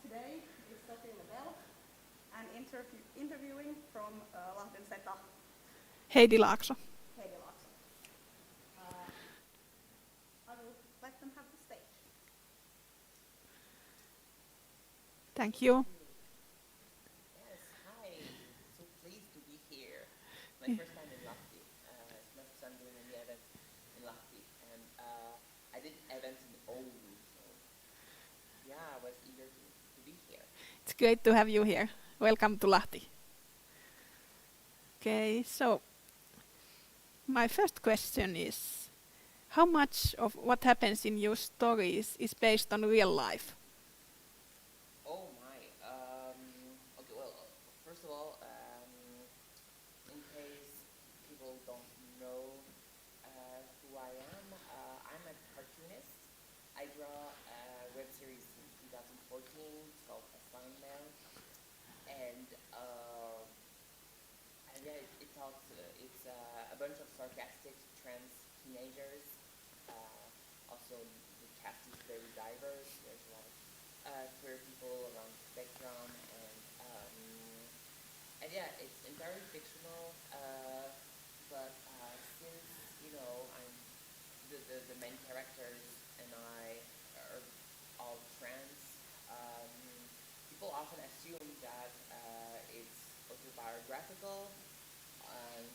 today is Sophie Labelle and interviewing from Lahden Seta. Heidi Laakso. Heidi Laakso. I will let them have the stage. Thank you. Yes, hi. So pleased to be here. My first time in Lahti. It's my first time doing any event in Lahti. And I did events in Oulu. So yeah, I was eager to be here. It's great to have you here. Welcome to Lahti. Okay, so my first question is, how much of what happens in your stories is based on real life? Oh my. Okay, well, first of all, in case people don't know who I am, I'm a cartoonist. I draw a web series since 2014. It's called Assignment. And yeah, it talks, it's a bunch of sarcastic trans teenagers. Also, the cast is very diverse. There's a lot of queer people around the spectrum, and yeah, it's entirely fictional. But since I'm the main characters and I are all trans, people often assume that it's autobiographical, and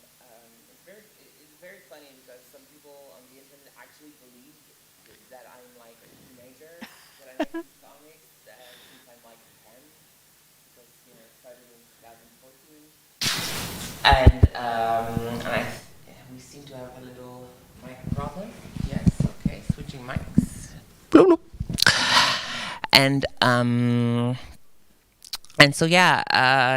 it's very funny because some people on the internet actually believe that I'm like a teenager, that I make these comics since I'm like 10, because it started in 2014, and we seem to have a little mic problem. Yes, okay, switching mics. And so yeah,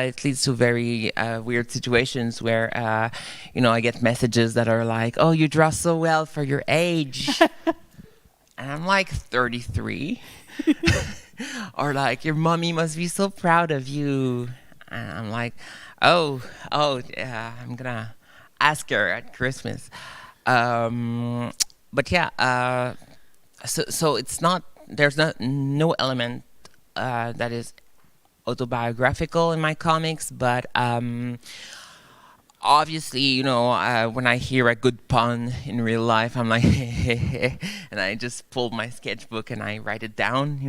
it leads to very weird situations where I get messages that are like, "Oh, you draw so well for your age," and I'm like 33, or like, "Your mommy must be so proud of you," and I'm like, "Oh, yeah, I'm gonna ask her at Christmas." But yeah, so it's not. There's no element that is autobiographical in my comics, but obviously, when I hear a good pun in real life, I'm like, and I just pull my sketchbook and I write it down,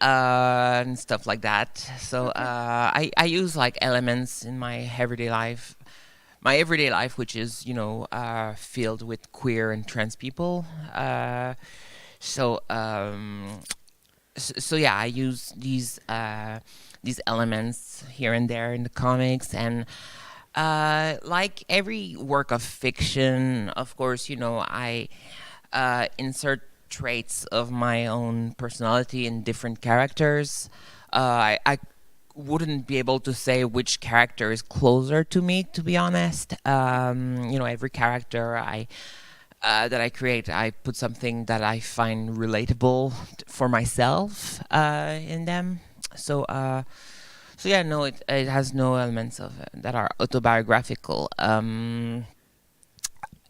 and stuff like that. So I use like elements in my everyday life, which is filled with queer and trans people. So yeah, I use these elements here and there in the comics, and like every work of fiction, of course, I insert traits of my own personality in different characters. I wouldn't be able to say which character is closer to me, to be honest. Every character that I create, I put something that I find relatable for myself in them. So yeah, no, it has no elements of that are autobiographical.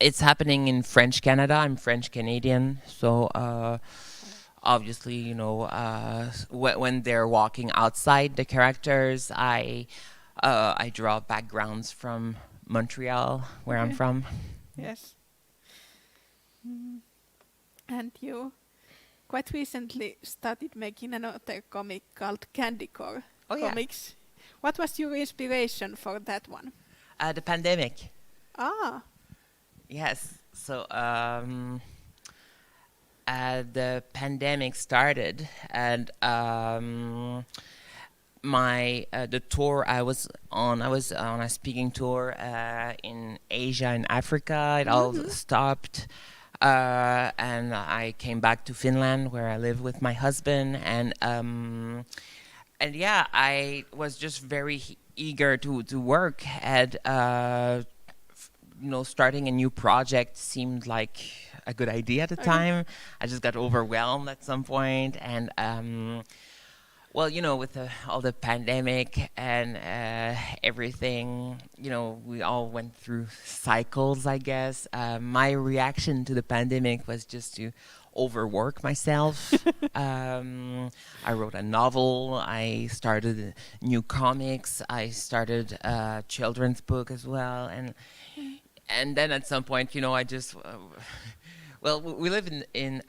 It's happening in French Canada. I'm French Canadian, so obviously, when they're walking outside the characters, I draw backgrounds from Montreal, where I'm from. Yes. And you quite recently started making another comic called Candycore Comics. Yeah. What was your inspiration for that one? The pandemic. Ah. Yes. So the pandemic started, and the tour I was on a speaking tour in Asia and Africa. It all stopped. And I came back to Finland, where I live with my husband, and yeah, I was just very eager to work, and starting a new project seemed like a good idea at the time. I just got overwhelmed at some point, and with all the pandemic and everything, we all went through cycles, I guess. My reaction to the pandemic was just to overwork myself. I wrote a novel. I started new comics. I started a children's book as well, and then at some point, I just well, we live in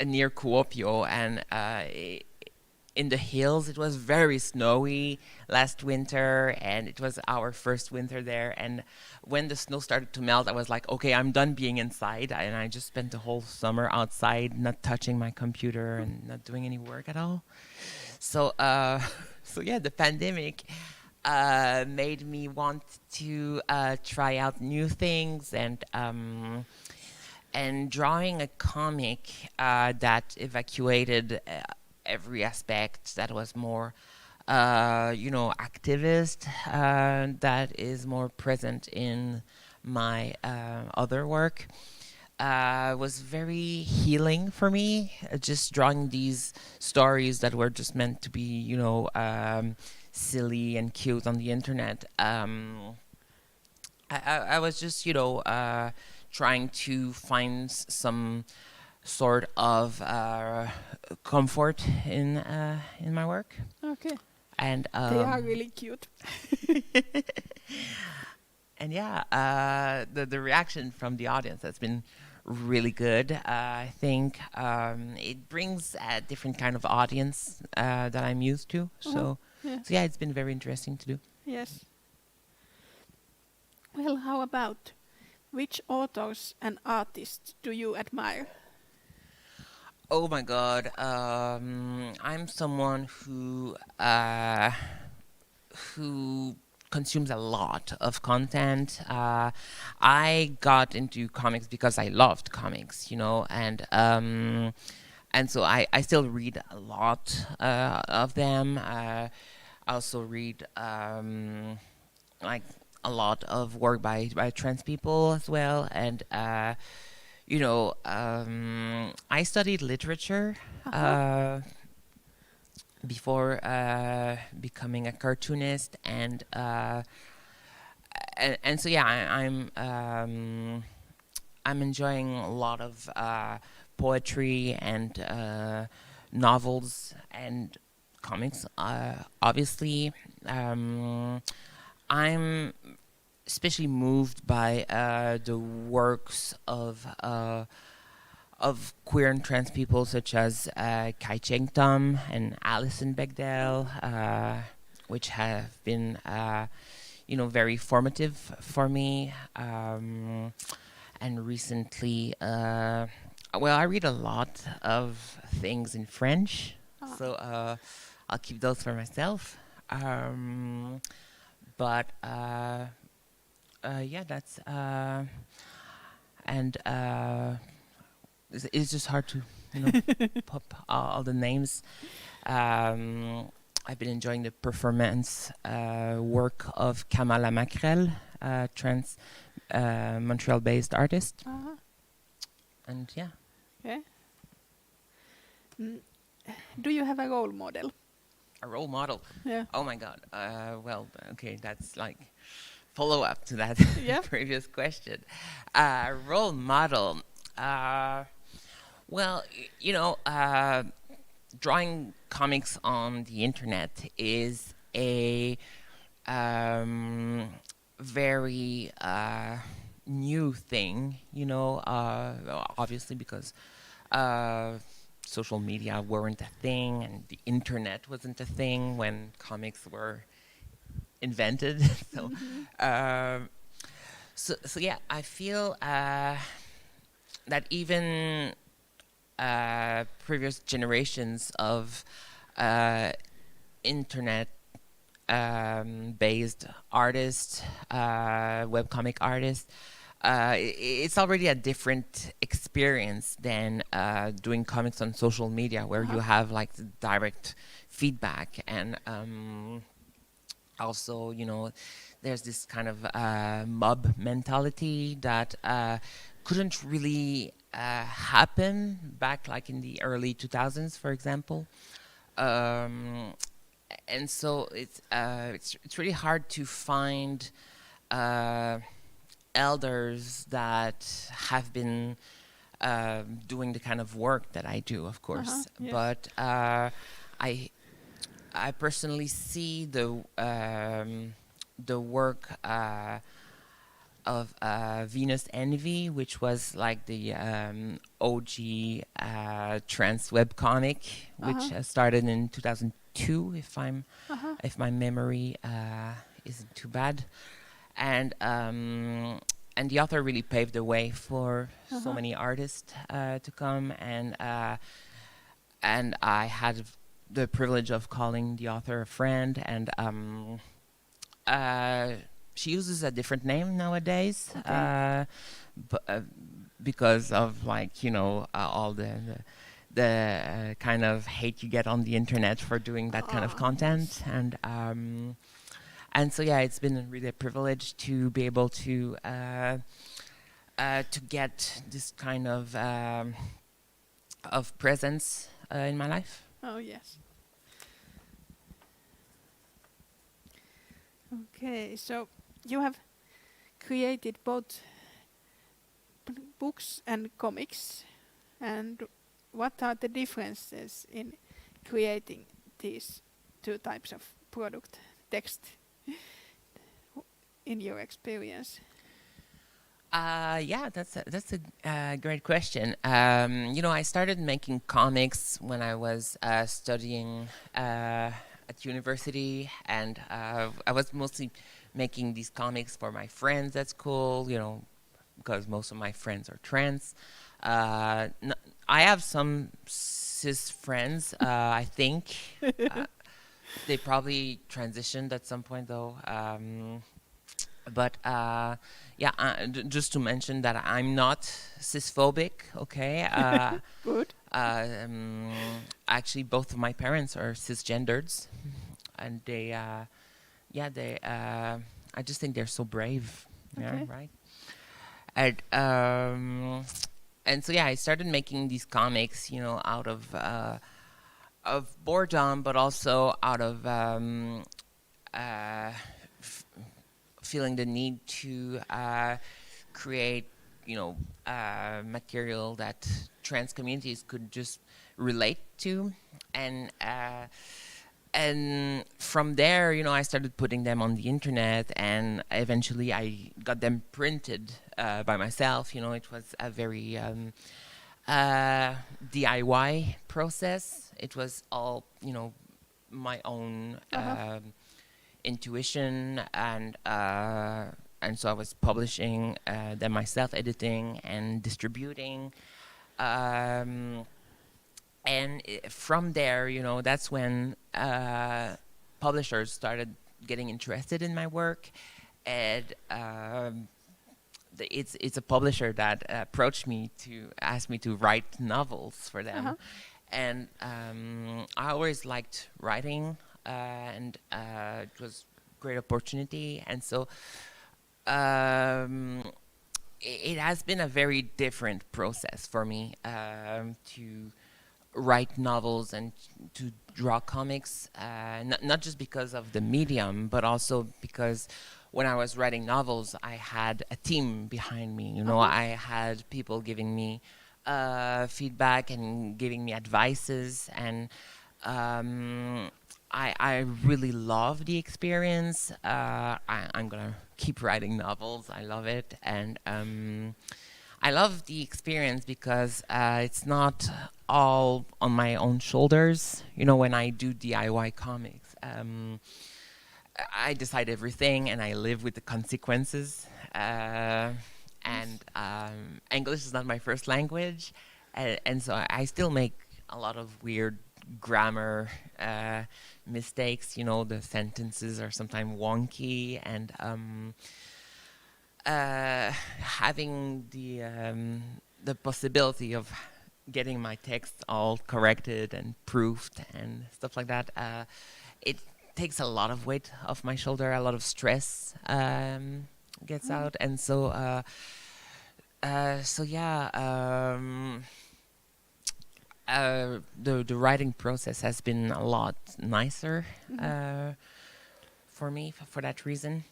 near Kuopio, and in the hills. It was very snowy last winter, and it was our first winter there. And when the snow started to melt, I was like, okay, I'm done being inside. And I just spent the whole summer outside, not touching my computer and not doing any work at all. So, yeah, the pandemic made me want to try out new things, and drawing a comic that evacuated every aspect that was more, activist, that is more present in my other work, was very healing for me. Just drawing these stories that were just meant to be, silly and cute on the internet. I was just, trying to find some sort of comfort in my work. Okay. And they are really cute. And yeah, the reaction from the audience has been really good. I think it brings a different kind of audience that I'm used to. So yeah, it's been very interesting to do. Yes. Well, how about which authors and artists do you admire? Oh my God, I'm someone who consumes a lot of content. I got into comics because I loved comics, and so I still read a lot of them. I also read like a lot of work by trans people as well, and I studied literature before becoming a cartoonist, and so yeah, I'm enjoying a lot of poetry and novels and comics. Obviously, I'm especially moved by the works of queer and trans people such as Kai Cheng-tam and Alison Bechdel, which have been very formative for me. And recently, I read a lot of things in French, so I'll keep those for myself. But yeah, that's and it's just hard to pop all the names. I've been enjoying the performance work of Kamala Macrel, trans Montreal-based artist, and yeah. Okay. Do you have a role model? A role model? Yeah. Oh my God. Well, okay, that's like follow up to that previous question. Role model. Well, drawing comics on the internet is a very new thing, obviously because social media weren't a thing and the internet wasn't a thing when comics were invented. So yeah, I feel that even previous generations of internet based artists, webcomic artists, it's already a different experience than doing comics on social media, where you have like direct feedback, and also there's this kind of mob mentality that couldn't really happen back like in the early 2000s, for example. And so it's really hard to find elders that have been doing the kind of work that I do, of course. Yes. But I personally see the work of Venus Envy, which was like the OG trans webcomic, which started in 2002, if my memory isn't too bad, and the author really paved the way for so many artists to come, and I had the privilege of calling the author a friend, and she uses a different name nowadays, because of like all the kind of hate you get on the internet for doing that kind of content, and so yeah, it's been really a privilege to be able to get this kind of presence in my life. Oh yes. Okay, so you have created both books and comics, and what are the differences in creating these two types of product, text, in your experience? Yeah, that's a great question. I started making comics when I was studying at university, and I was mostly making these comics for my friends at school, because most of my friends are trans. I have some cis friends, I think. They probably transitioned at some point, though. But just to mention that I'm not cisphobic, okay? Good. Actually, both of my parents are cisgendered, and I just think they're so brave. Okay. Yeah, right. And so I started making these comics, out of boredom, but also out of feeling the need to create, material that trans communities could just relate to, and from there, I started putting them on the internet, and eventually I got them printed by myself. It was a very DIY process. It was all, my own intuition, and so I was publishing them myself, editing and distributing, and from there, that's when publishers started getting interested in my work, and it's a publisher that approached me to ask me to write novels for them, and I always liked writing, and it was a great opportunity, and so it has been a very different process for me to write novels and to draw comics, not just because of the medium, but also because when I was writing novels, I had a team behind me. I had people giving me feedback and giving me advices, and I really love the experience. I'm gonna keep writing novels. I love it, and I love the experience because it's not all on my own shoulders. When I do DIY comics, I decide everything and I live with the consequences. And English is not my first language, and so I still make a lot of weird grammar mistakes. The sentences are sometimes wonky, and having the possibility of getting my text all corrected and proofed and stuff like that, it takes a lot of weight off my shoulder, a lot of stress gets out, and so the writing process has been a lot nicer for me for that reason.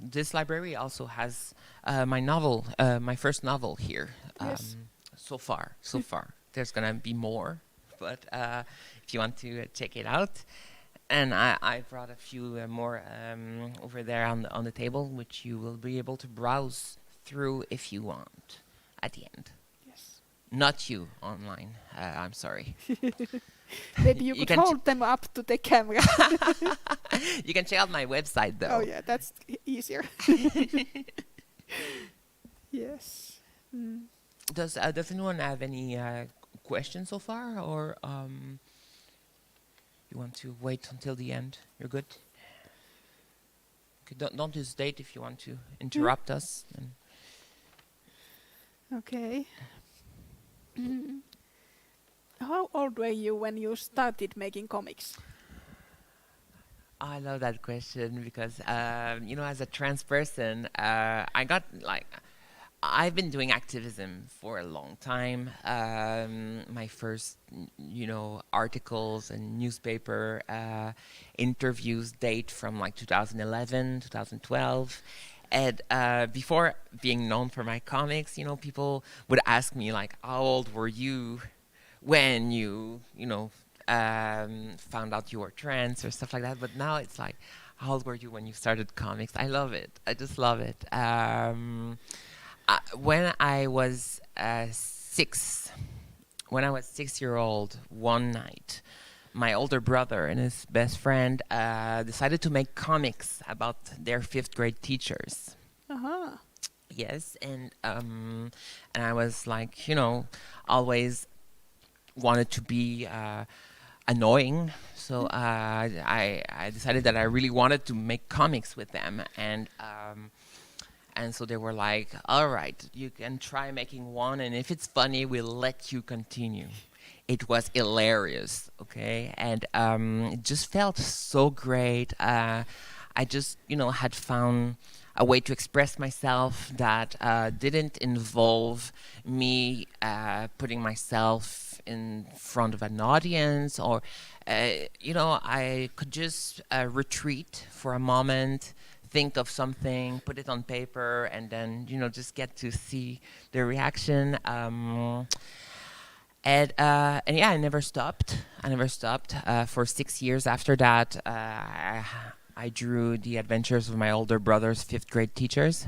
this library also has my novel, my first novel here. Yes. So far. There's gonna be more, but if you want to check it out. And I brought a few more over there on the table, which you will be able to browse through if you want at the end. Yes. Not you online. I'm sorry. Maybe you could hold them up to the camera. You can check out my website, though. Oh yeah, that's easier. Yes. Mm. Does anyone have any questions so far, or you want to wait until the end? You're good. Okay, don't hesitate if you want to interrupt us. And Okay. Mm. How old were you when you started making comics? I love that question because, as a trans person, I've been doing activism for a long time. My first, articles and newspaper interviews date from 2011, 2012. And before being known for my comics, people would ask me, how old were you when you, found out you were trans or stuff like that. But now it's how old were you when you started comics? I love it. I just love it. When I was 6-year-old, one night, my older brother and his best friend decided to make comics about their 5th grade teachers. Uh-huh. Yes, and I was always wanted to be annoying, so I decided that I really wanted to make comics with them, and so they were like, all right, you can try making one, and if it's funny, we'll let you continue. It was hilarious, okay? And it just felt so great. I just, had found a way to express myself that didn't involve me putting myself in front of an audience, or, I could just retreat for a moment, think of something, put it on paper, and then, just get to see the reaction. And yeah, I never stopped. For 6 years after that, I drew the adventures of my older brother's 5th grade teachers.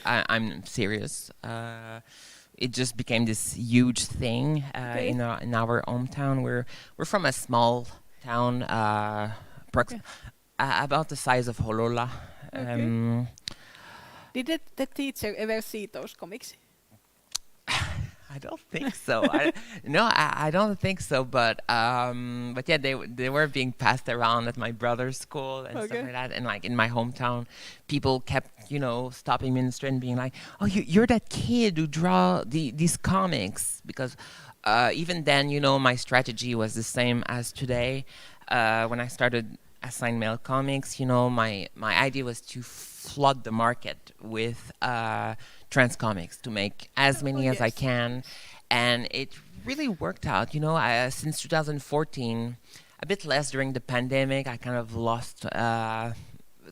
I'm serious. It just became this huge thing in our hometown. We're from a small town, about the size of Holola. Okay. Did the teacher ever see those comics? I don't think so. I don't think so. But yeah, they were being passed around at my brother's school and stuff like that. And in my hometown, people kept stopping me in the street and being like, "Oh, you're that kid who draw these comics." Because even then, my strategy was the same as today. When I started Assigned Mail Comics, my idea was to flood the market with trans comics, to make as many as I can, and it really worked out. Since 2014, a bit less during the pandemic, I kind of lost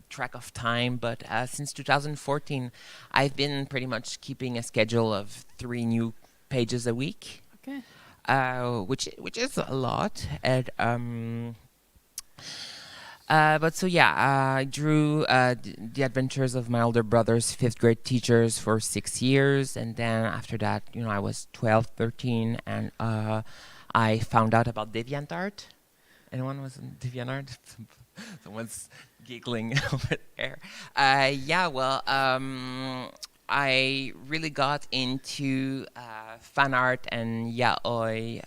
track of time, but since 2014, I've been pretty much keeping a schedule of 3 new pages a week, which is a lot, and but so yeah, I drew the adventures of my older brother's 5th grade teachers for 6 years, and then after that, I was 12, 13, and I found out about DeviantArt. Anyone was in DeviantArt? Someone's giggling over there. Yeah, well, I really got into fan art and yaoi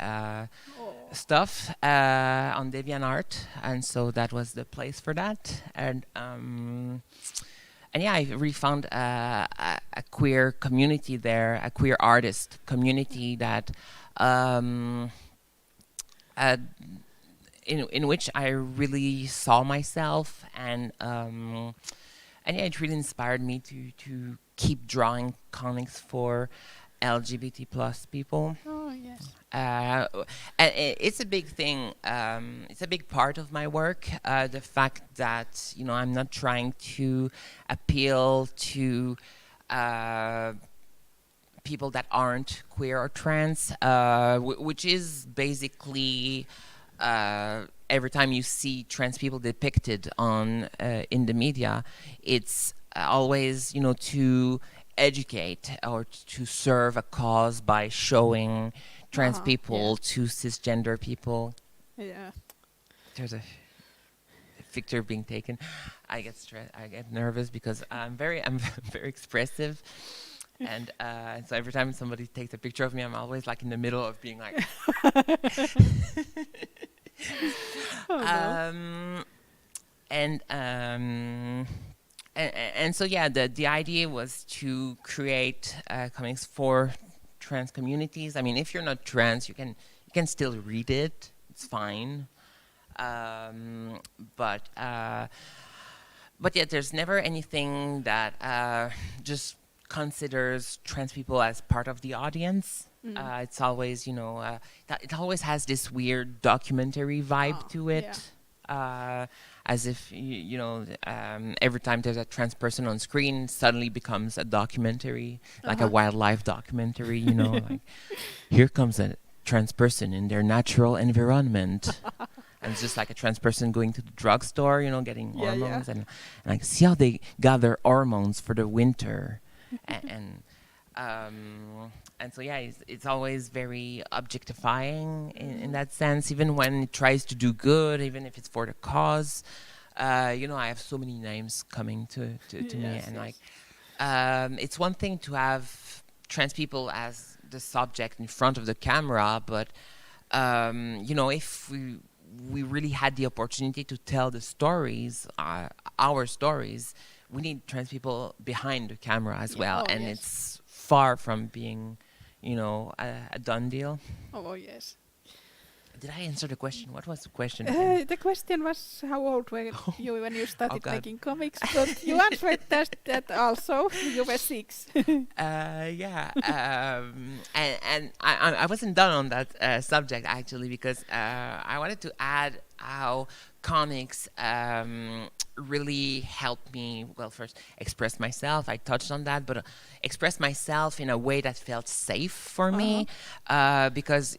stuff on DeviantArt, and so that was the place for that. And yeah, I really found a queer community there, a queer artist community that in which I really saw myself, and yeah, it really inspired me to keep drawing comics for LGBT plus people. Oh yeah. Yes. And it's a big thing. It's a big part of my work. The fact that I'm not trying to appeal to people that aren't queer or trans, which is basically every time you see trans people depicted on in the media, it's always to educate or to serve a cause by showing trans people to cisgender people. Yeah. There's a picture being taken. I get stressed. I get nervous because I'm very expressive, and so every time somebody takes a picture of me, I'm always like in the middle of being like. And so the idea was to create comics for trans communities. I mean, if you're not trans, you can still read it. It's fine. But there's never anything that just considers trans people as part of the audience. It's always, it always has this weird documentary vibe to it. Yeah. As if, every time there's a trans person on screen, suddenly becomes a documentary, like a wildlife documentary, like, here comes a trans person in their natural environment. And it's just like a trans person going to the drugstore, getting hormones. And like, see how they gather hormones for the winter. And so, it's always very objectifying in that sense, even when it tries to do good, even if it's for the cause. I have so many names coming to me. And like, it's one thing to have trans people as the subject in front of the camera, but, if we really had the opportunity to tell the stories, our stories, we need trans people behind the camera as well. And it's far from being, a done deal. Oh, yes. Did I answer the question? What was the question? The question was how old were you when you started making comics, but you answered that also. You were 6. And I wasn't done on that subject, actually, because I wanted to add how comics really helped me, well, first express myself. I touched on that, but express myself in a way that felt safe for me, because,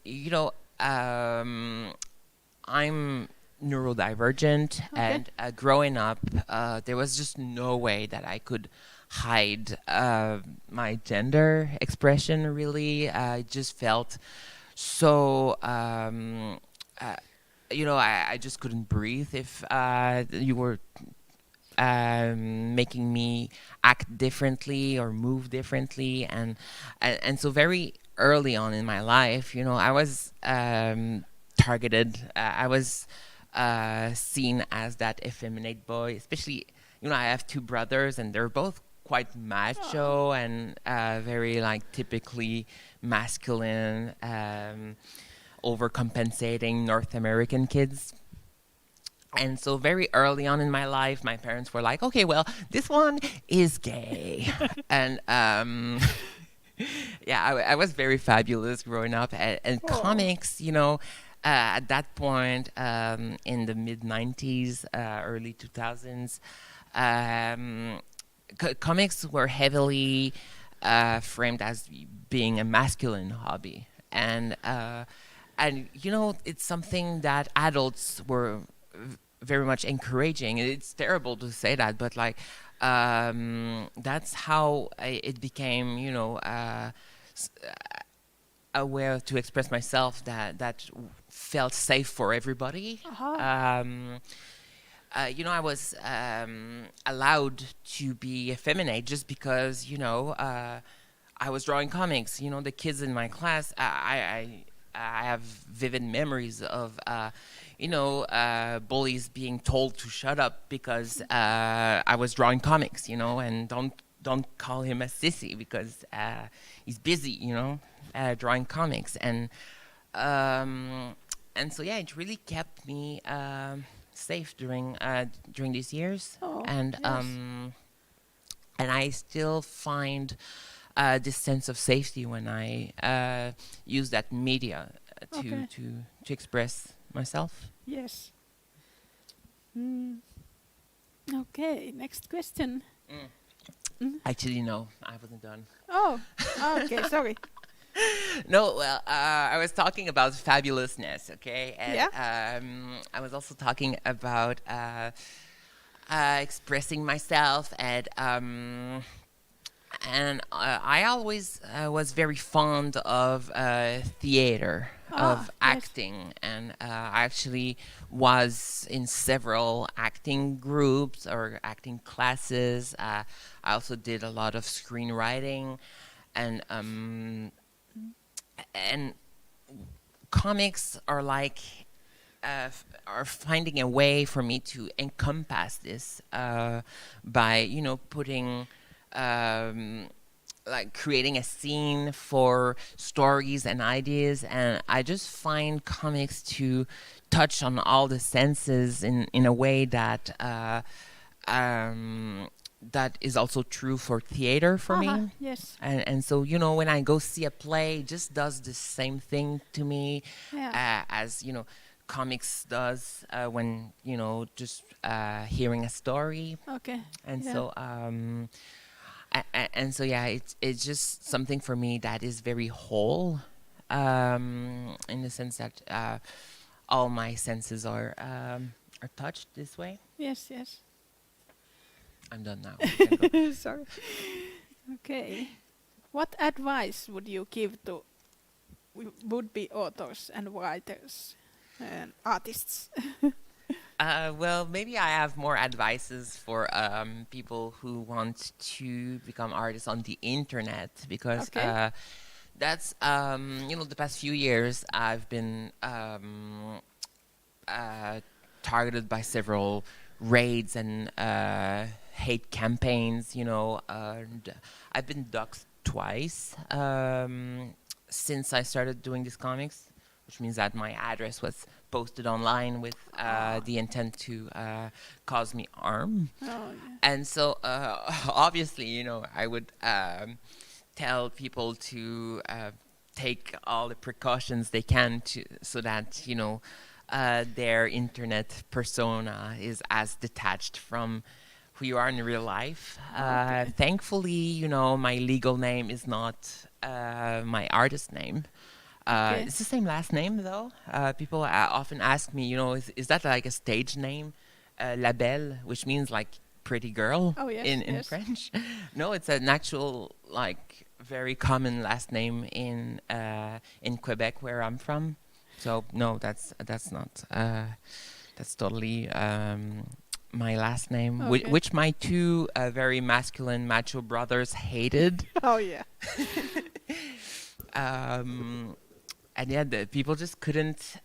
I'm neurodivergent, and growing up, there was just no way that I could hide my gender expression, really. I just felt so... I just couldn't breathe if you were making me act differently or move differently, and so very early on in my life, I was targeted. I was seen as that effeminate boy, especially, I have 2 brothers, and they're both quite macho and very like typically masculine, overcompensating North American kids. And so very early on in my life, my parents were like, okay, well, this one is gay. And I was very fabulous growing up. And comics, at that point, in the mid-90s, early 2000s, comics were heavily framed as being a masculine hobby. And it's something that adults were very much encouraging. It's terrible to say that, but like, that's how it became, a way to express myself that felt safe for everybody. I was allowed to be effeminate just because, I was drawing comics. The kids in my class, I have vivid memories of, bullies being told to shut up because I was drawing comics, and don't call him a sissy because he's busy, drawing comics. And so, it really kept me safe during these years. And I still find this sense of safety when I use that media to express myself. Yes. Okay, next question. Actually, no, I wasn't done. Oh, okay, sorry. No, well, I was talking about fabulousness, okay? And I was also talking about expressing myself, and I always was very fond of theater, of acting, and I actually was in several acting groups or acting classes. I also did a lot of screenwriting, and comics are like are finding a way for me to encompass this by putting like creating a scene for stories and ideas, and I just find comics to touch on all the senses in a way that that is also true for theater for me. Yes. And so, when I go see a play, it just does the same thing to me as, comics does when, just hearing a story. Okay. And so, it's just something for me that is very whole, in the sense that all my senses are touched this way. Yes, yes. I'm done now. Sorry. Okay. What advice would you give to would-be authors and writers and artists? Well, maybe I have more advices for people who want to become artists on the internet, because that's the past few years I've been targeted by several raids and hate campaigns, and I've been doxxed twice since I started doing these comics, which means that my address was posted online with the intent to cause me harm. And so obviously, I would tell people to take all the precautions they can so that, their internet persona is as detached from who you are in real life. Thankfully, my legal name is not my artist name. It's the same last name, though. People often ask me, is that like a stage name? Labelle, which means like pretty girl in French. No, it's an actual, like, very common last name in Quebec, where I'm from. So no, that's not. That's totally my last name, which my two very masculine macho brothers hated. And the people just couldn't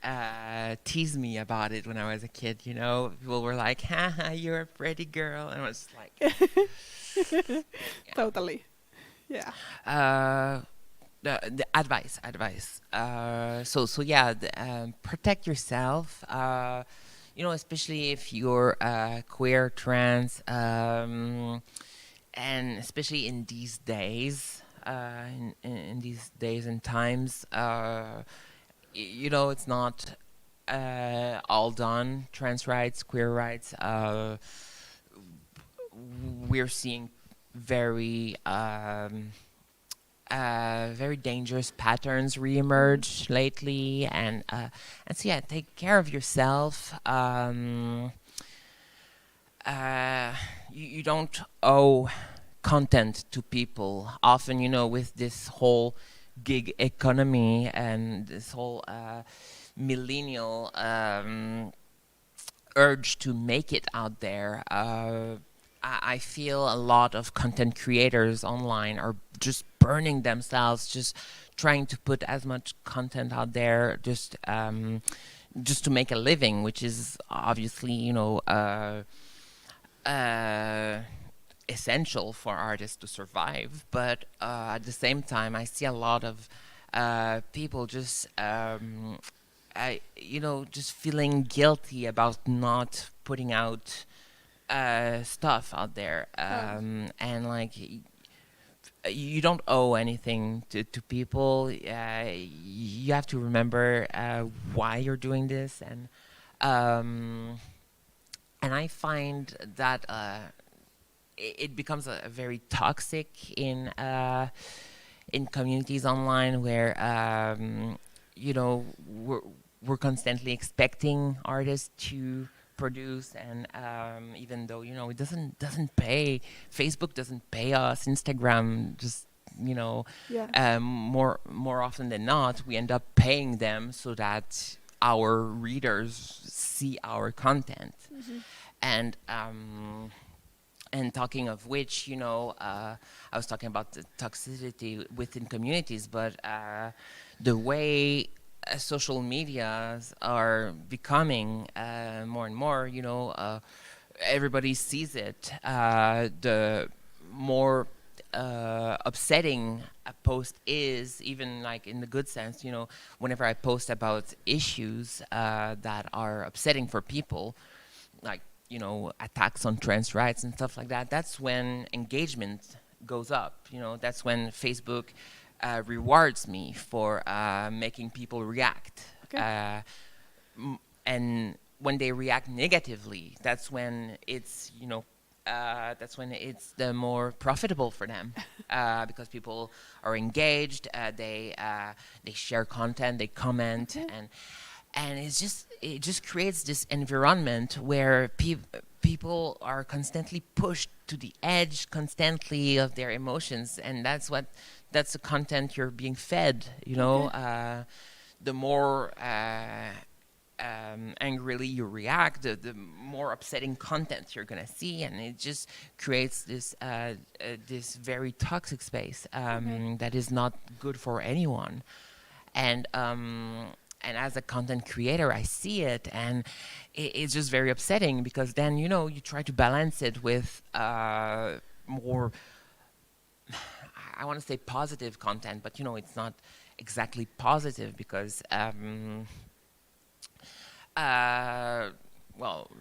tease me about it when I was a kid. People were like, "Ha, you're a pretty girl," and I was like, Totally, yeah. The advice. Protect yourself. Especially if you're queer, trans, and especially in these days, in these days and times, it's not all done. Trans rights, queer rights. We're seeing very very dangerous patterns reemerge lately, and so take care of yourself. You don't owe content to people. Often, with this whole gig economy and this whole millennial urge to make it out there, I feel a lot of content creators online are just burning themselves, just trying to put as much content out there, just to make a living, which is obviously, essential for artists to survive. But at the same time, I see a lot of people just, just feeling guilty about not putting out stuff out there, and like you don't owe anything to people. You have to remember why you're doing this, and I find that it becomes a very toxic in communities online where you know, we're constantly expecting artists to produce, and even though, you know, it doesn't pay, Facebook doesn't pay us, Instagram just, you know, more often than not we end up paying them so that our readers see our content. And talking of which, you know, I was talking about the toxicity within communities, but the way social medias are becoming more and more, you know, everybody sees it. The more upsetting a post is, even like in the good sense, you know, whenever I post about issues that are upsetting for people, like, you know, attacks on trans rights and stuff like that, that's when engagement goes up. You know, that's when Facebook rewards me for making people react. And when they react negatively, that's when it's, you know, that's when it's the more profitable for them, because people are engaged, they share content, they comment, and it just creates this environment where people are constantly pushed to the edge constantly of their emotions, and that's the content you're being fed, you know. The more angrily you react, the more upsetting content you're gonna see, and it just creates this this very toxic space that is not good for anyone. And as a content creator, I see it, and it's just very upsetting, because then, you know, you try to balance it with more, I want to say positive content, but, you know, it's not exactly positive, because, well,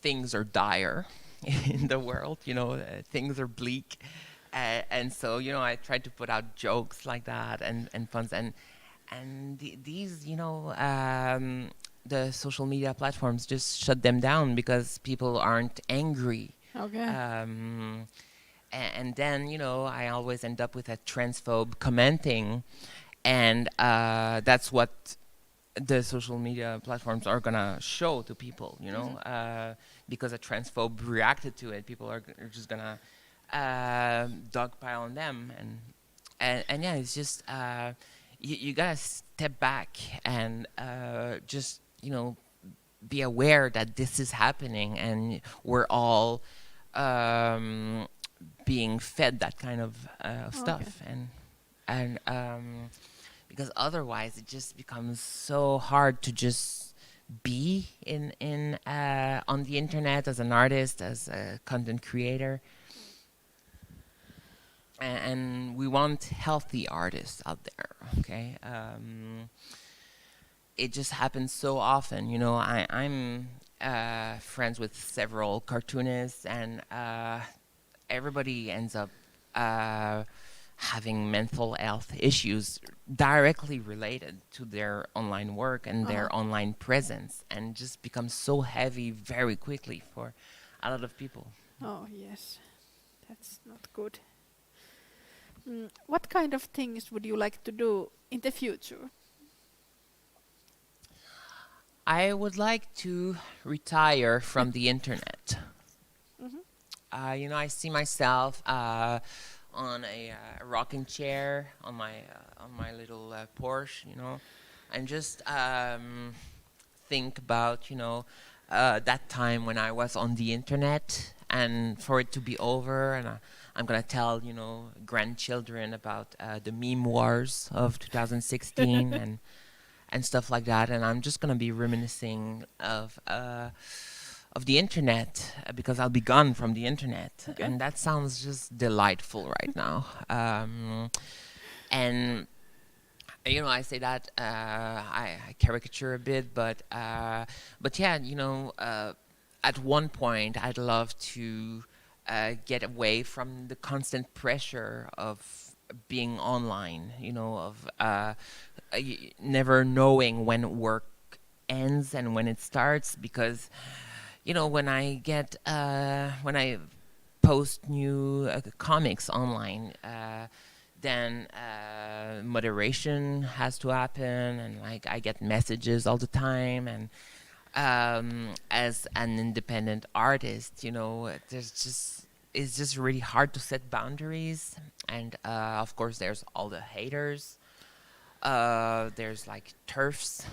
things are dire in the world, you know, things are bleak. And so, you know, I try to put out jokes like that and puns, and these, you know, the social media platforms just shut them down because people aren't angry. And then, you know, I always end up with a transphobe commenting, and that's what the social media platforms are gonna show to people, you know, because a transphobe reacted to it. People are just gonna dogpile on them, and yeah, it's just. You gotta step back and just, you know, be aware that this is happening, and we're all being fed that kind of stuff, and because otherwise it just becomes so hard to just be in on the internet as an artist, as a content creator. And we want healthy artists out there, okay? It just happens so often, you know. I'm friends with several cartoonists, and everybody ends up having mental health issues directly related to their online work and their online presence, and just becomes so heavy very quickly for a lot of people. Oh, yes. That's not good. What kind of things would you like to do in the future? I would like to retire from the internet. You know, I see myself on a rocking chair on my little Porsche, you know, and just think about, you know, that time when I was on the internet, and for it to be over, and I'm gonna tell, you know, grandchildren about the meme wars of 2016 and stuff like that, and I'm just gonna be reminiscing of the internet, because I'll be gone from the internet, and that sounds just delightful right now. And you know, I say that I caricature a bit, but yeah, you know, at one point I'd love to get away from the constant pressure of being online, of never knowing when work ends and when it starts, because when I post new comics online, then moderation has to happen, and like I get messages all the time, and as an independent artist, it's just really hard to set boundaries, and of course there's all the haters. There's like TERFs,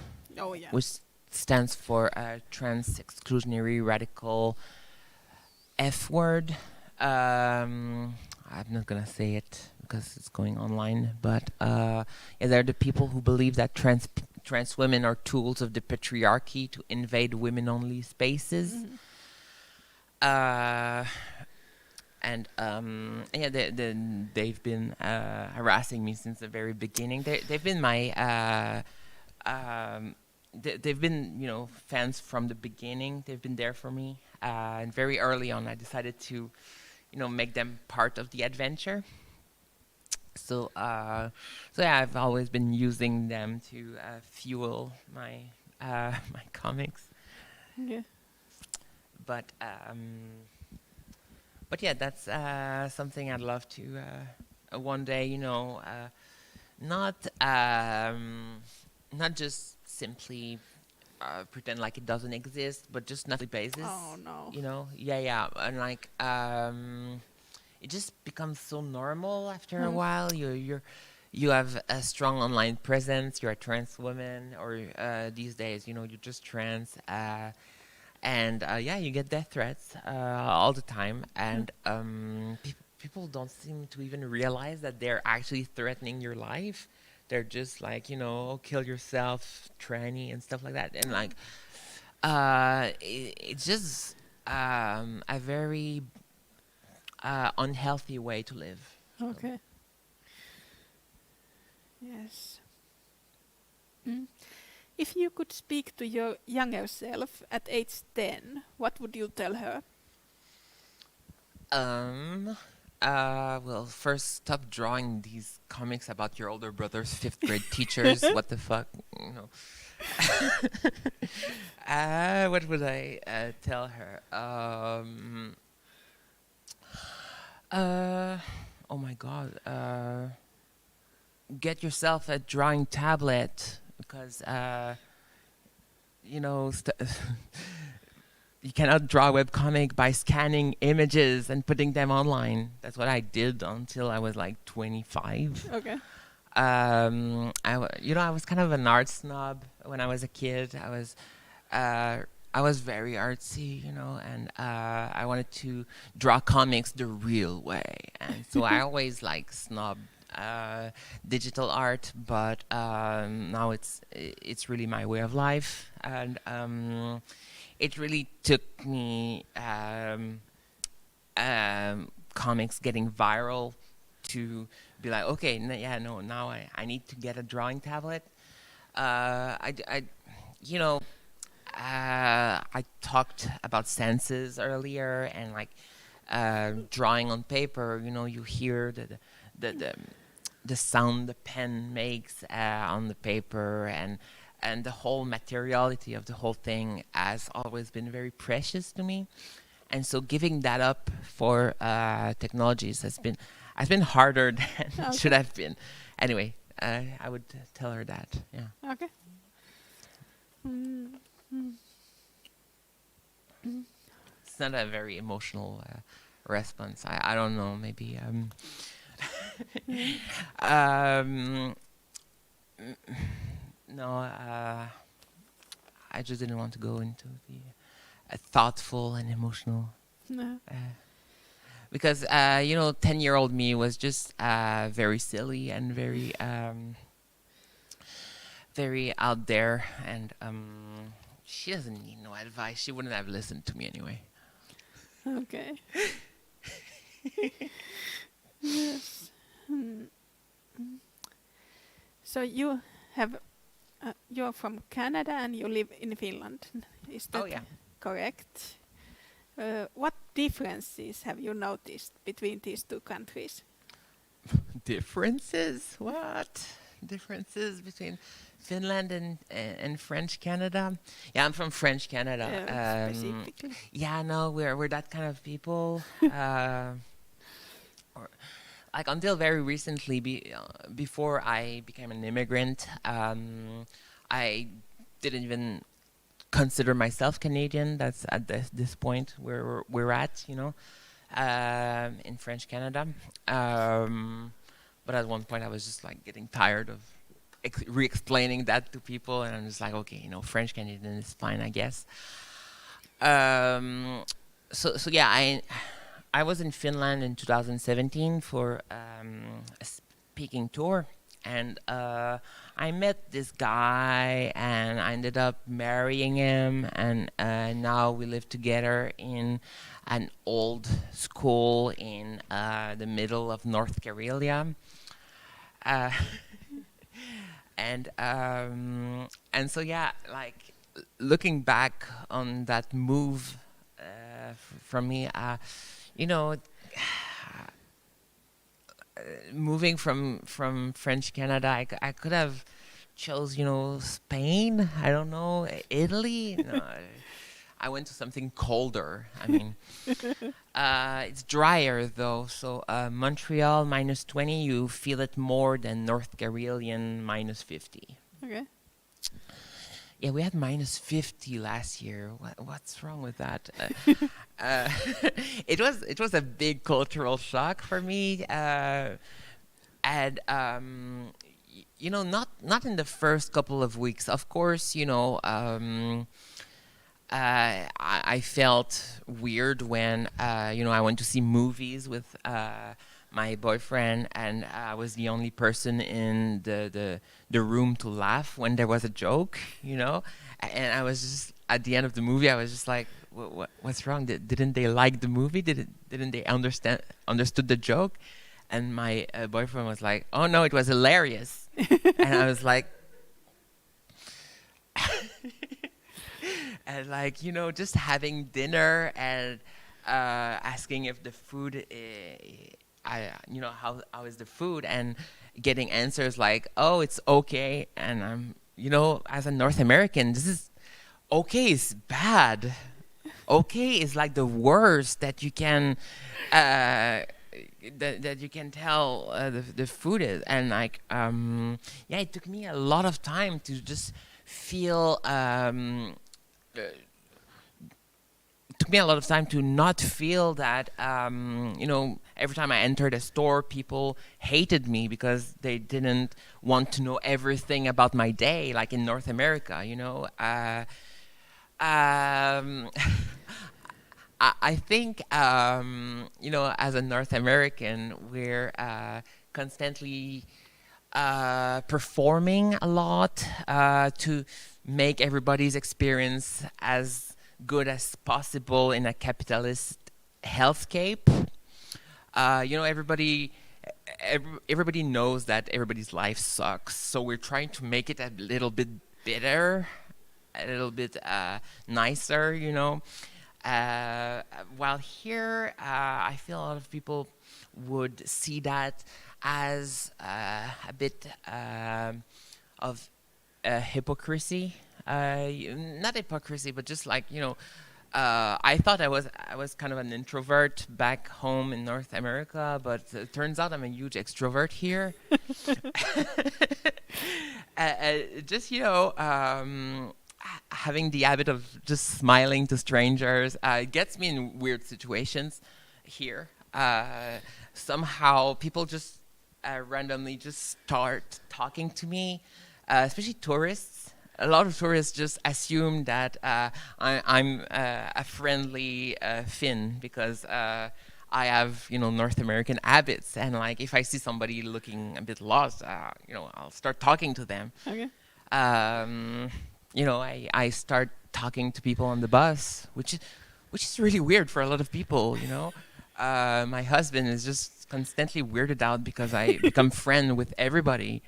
which stands for trans exclusionary radical F word. I'm not gonna say it because it's going online, but they're the people who believe that trans women are tools of the patriarchy to invade women-only spaces. They've been harassing me since the very beginning. They've been my they've been fans from the beginning. They've been there for me, and very early on I decided to make them part of the adventure. So I've always been using them to fuel my my comics. Yeah. But yeah, that's something I'd love to one day, not just simply pretend like it doesn't exist, but just on a basis. Oh no. And like it just becomes so normal after a while. You have a strong online presence. You're a trans woman, or these days, you're just trans. And you get death threats all the time, and people don't seem to even realize that they're actually threatening your life. They're just like, kill yourself, tranny, and stuff like that. And like, it's just a very unhealthy way to live. Okay. Yes. If you could speak to your younger self at age 10, what would you tell her? Well, first, stop drawing these comics about your older brother's 5th grade teachers. What the fuck? What would I tell her? Oh my god. Get yourself a drawing tablet, because you cannot draw a webcomic by scanning images and putting them online. That's what I did until I was like 25. Okay. I was kind of an art snob when I was a kid. I was very artsy, and I wanted to draw comics the real way. And so I always like snobbed digital art, but now it's really my way of life, and it really took me comics getting viral to be like, okay, now I need to get a drawing tablet. I talked about senses earlier, and like drawing on paper, you hear the sound the pen makes on the paper, and the whole materiality of the whole thing has always been very precious to me. And so giving that up for technologies has been harder than it should have been. Anyway, I would tell her that. Yeah. Okay. It's not a very emotional response. I don't know. Maybe. No, I just didn't want to go into the thoughtful and emotional. No. Because 10-year-old me was just very silly and very very out there, and she doesn't need no advice. She wouldn't have listened to me anyway. Okay. Yes. So you have you're from Canada and you live in Finland. Is that correct? What differences have you noticed between these two countries? Differences? What? Differences between Finland and French Canada? Yeah, I'm from French Canada. Specifically. Yeah, no, we're that kind of people. Or, like until very recently, before I became an immigrant, I didn't even consider myself Canadian. That's at this point where we're at, you know, in French Canada. But at one point, I was just like getting tired of re-explaining that to people, and I'm just like, okay, you know, French Canadian is fine, I guess. So yeah, I was in Finland in 2017 for a speaking tour, and I met this guy, and I ended up marrying him, and now we live together in an old school in the middle of North Karelia. And so yeah, like looking back on that move from me, you know, moving from French Canada, I could have chose, you know, Spain. I don't know, Italy. No, I went to something colder. I mean, it's drier though. So Montreal -20, you feel it more than North Karelian -50. Okay. Yeah, we had -50 last year. What's wrong with that? It was a big cultural shock for me, and you know, not in the first couple of weeks. Of course, you know, I felt weird when you know, I went to see movies with my boyfriend, and I was the only person in the room to laugh when there was a joke, you know. And I was just, at the end of the movie, I was just like, what's wrong? Didn't they like the movie? Didn't they understood the joke? And my boyfriend was like, oh no, it was hilarious. And I was like, and like, you know, just having dinner and asking if the food, you know, how is the food, and getting answers like, oh, it's okay. And I'm, you know, as a North American, this is okay is bad. Okay is like the worst that you can that you can tell the food is. And like yeah, it took me a lot of time to just feel it took me a lot of time to not feel that you know, every time I entered a store, people hated me because they didn't want to know everything about my day, like in North America, you know. I think, you know, as a North American, we're constantly performing a lot to make everybody's experience as good as possible in a capitalist hellscape. You know, everybody knows that everybody's life sucks, so we're trying to make it a little bit better, a little bit nicer, you know. While here, I feel a lot of people would see that as a bit of hypocrisy. Not hypocrisy, but just like, you know, I thought I was kind of an introvert back home in North America, but it turns out I'm a huge extrovert here. Just, you know, having the habit of just smiling to strangers gets me in weird situations here. Somehow people just randomly just start talking to me, especially tourists. A lot of tourists just assume that I'm a friendly Finn because I have, you know, North American habits, and like if I see somebody looking a bit lost, you know, I'll start talking to them. Okay. You know, I start talking to people on the bus, which is really weird for a lot of people, you know. My husband is just constantly weirded out because I become friend with everybody.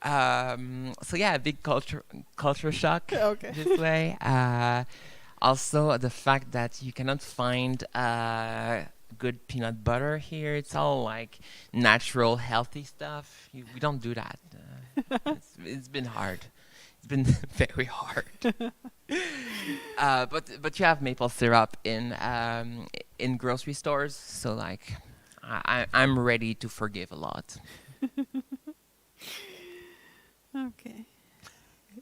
So yeah, a big culture shock. Okay. This way. Also, the fact that you cannot find good peanut butter here. It's all like natural, healthy stuff. We don't do that. It's been hard. It's been very hard. But you have maple syrup in grocery stores, so like I'm ready to forgive a lot. Okay.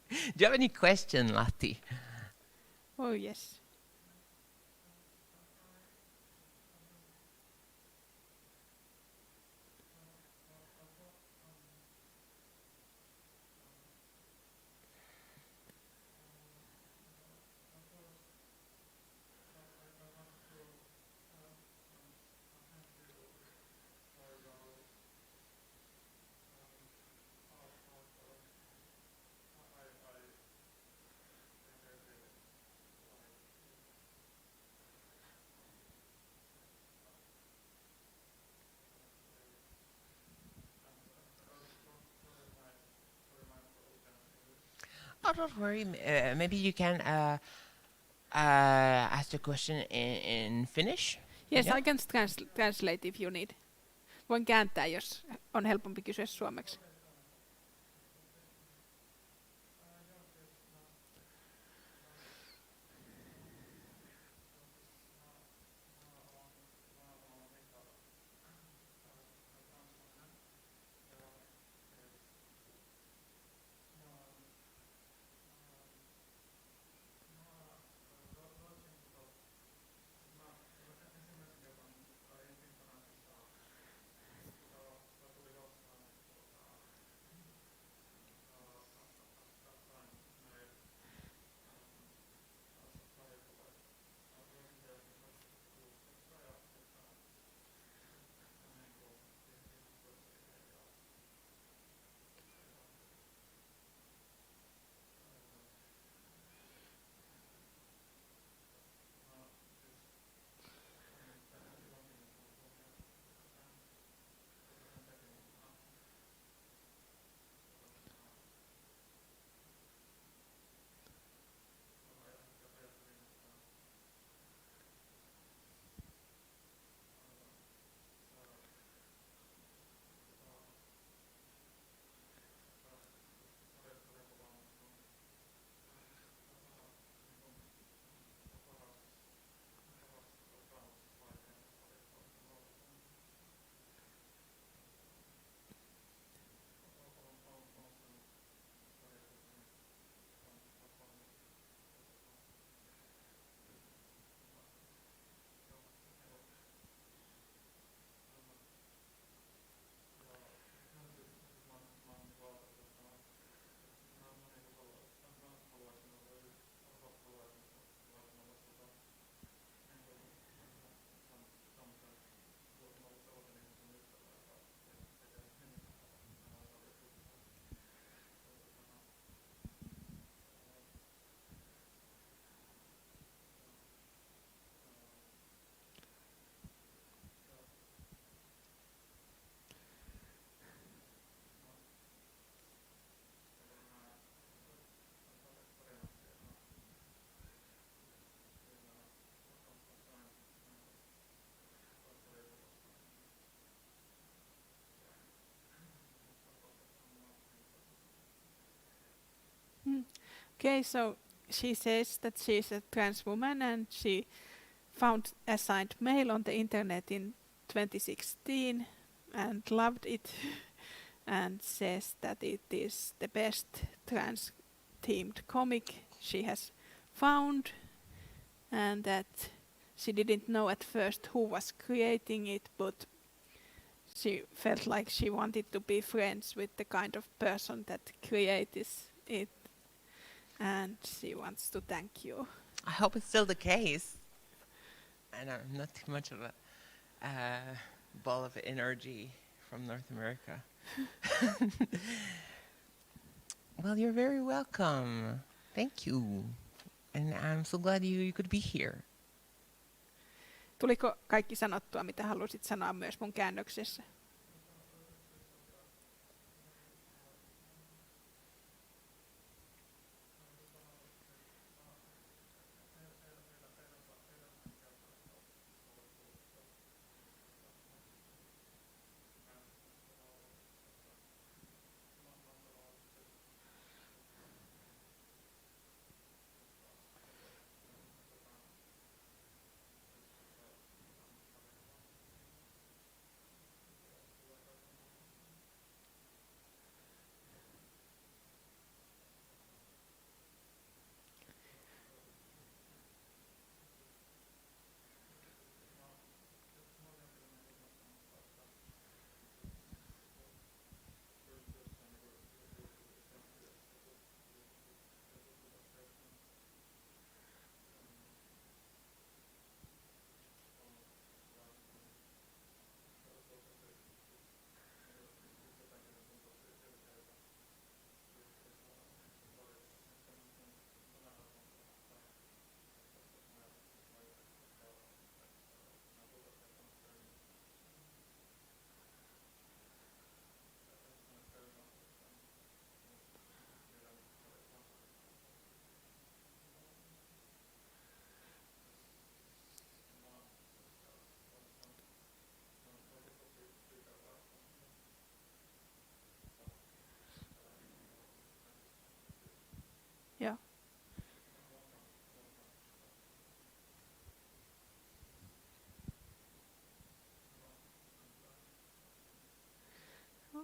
Do you have any question, Lahti? Oh, yes. Oh, don't worry. Maybe you can ask the question in Finnish. Yes, Yeah. I can translate if you need. Voin kääntää, jos on helpompi kysyä suomeksi. Okay, so she says that she's a trans woman and she found assigned mail on the internet in 2016 and loved it and says that it is the best trans themed comic she has found and that she didn't know at first who was creating it, but she felt like she wanted to be friends with the kind of person that creates it, and she wants to thank you. I hope it's still the case. And I'm not too much of a ball of energy from North America. Well, you're very welcome. Thank you. And I'm so glad you could be here. Tuliko kaikki sanottua, mitä halusit sanoa myös mun käännöksessä?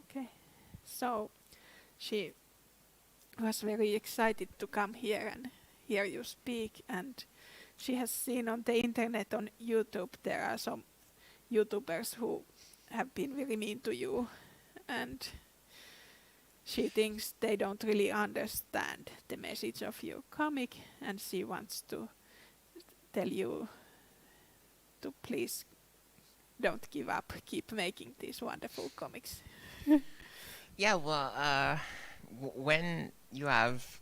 Okay. So she was very excited to come here and hear you speak, and she has seen on the internet, on YouTube, there are some YouTubers who have been very mean to you, and she thinks they don't really understand the message of your comic, and she wants to tell you to please don't give up, keep making these wonderful comics. Yeah, well, when you have,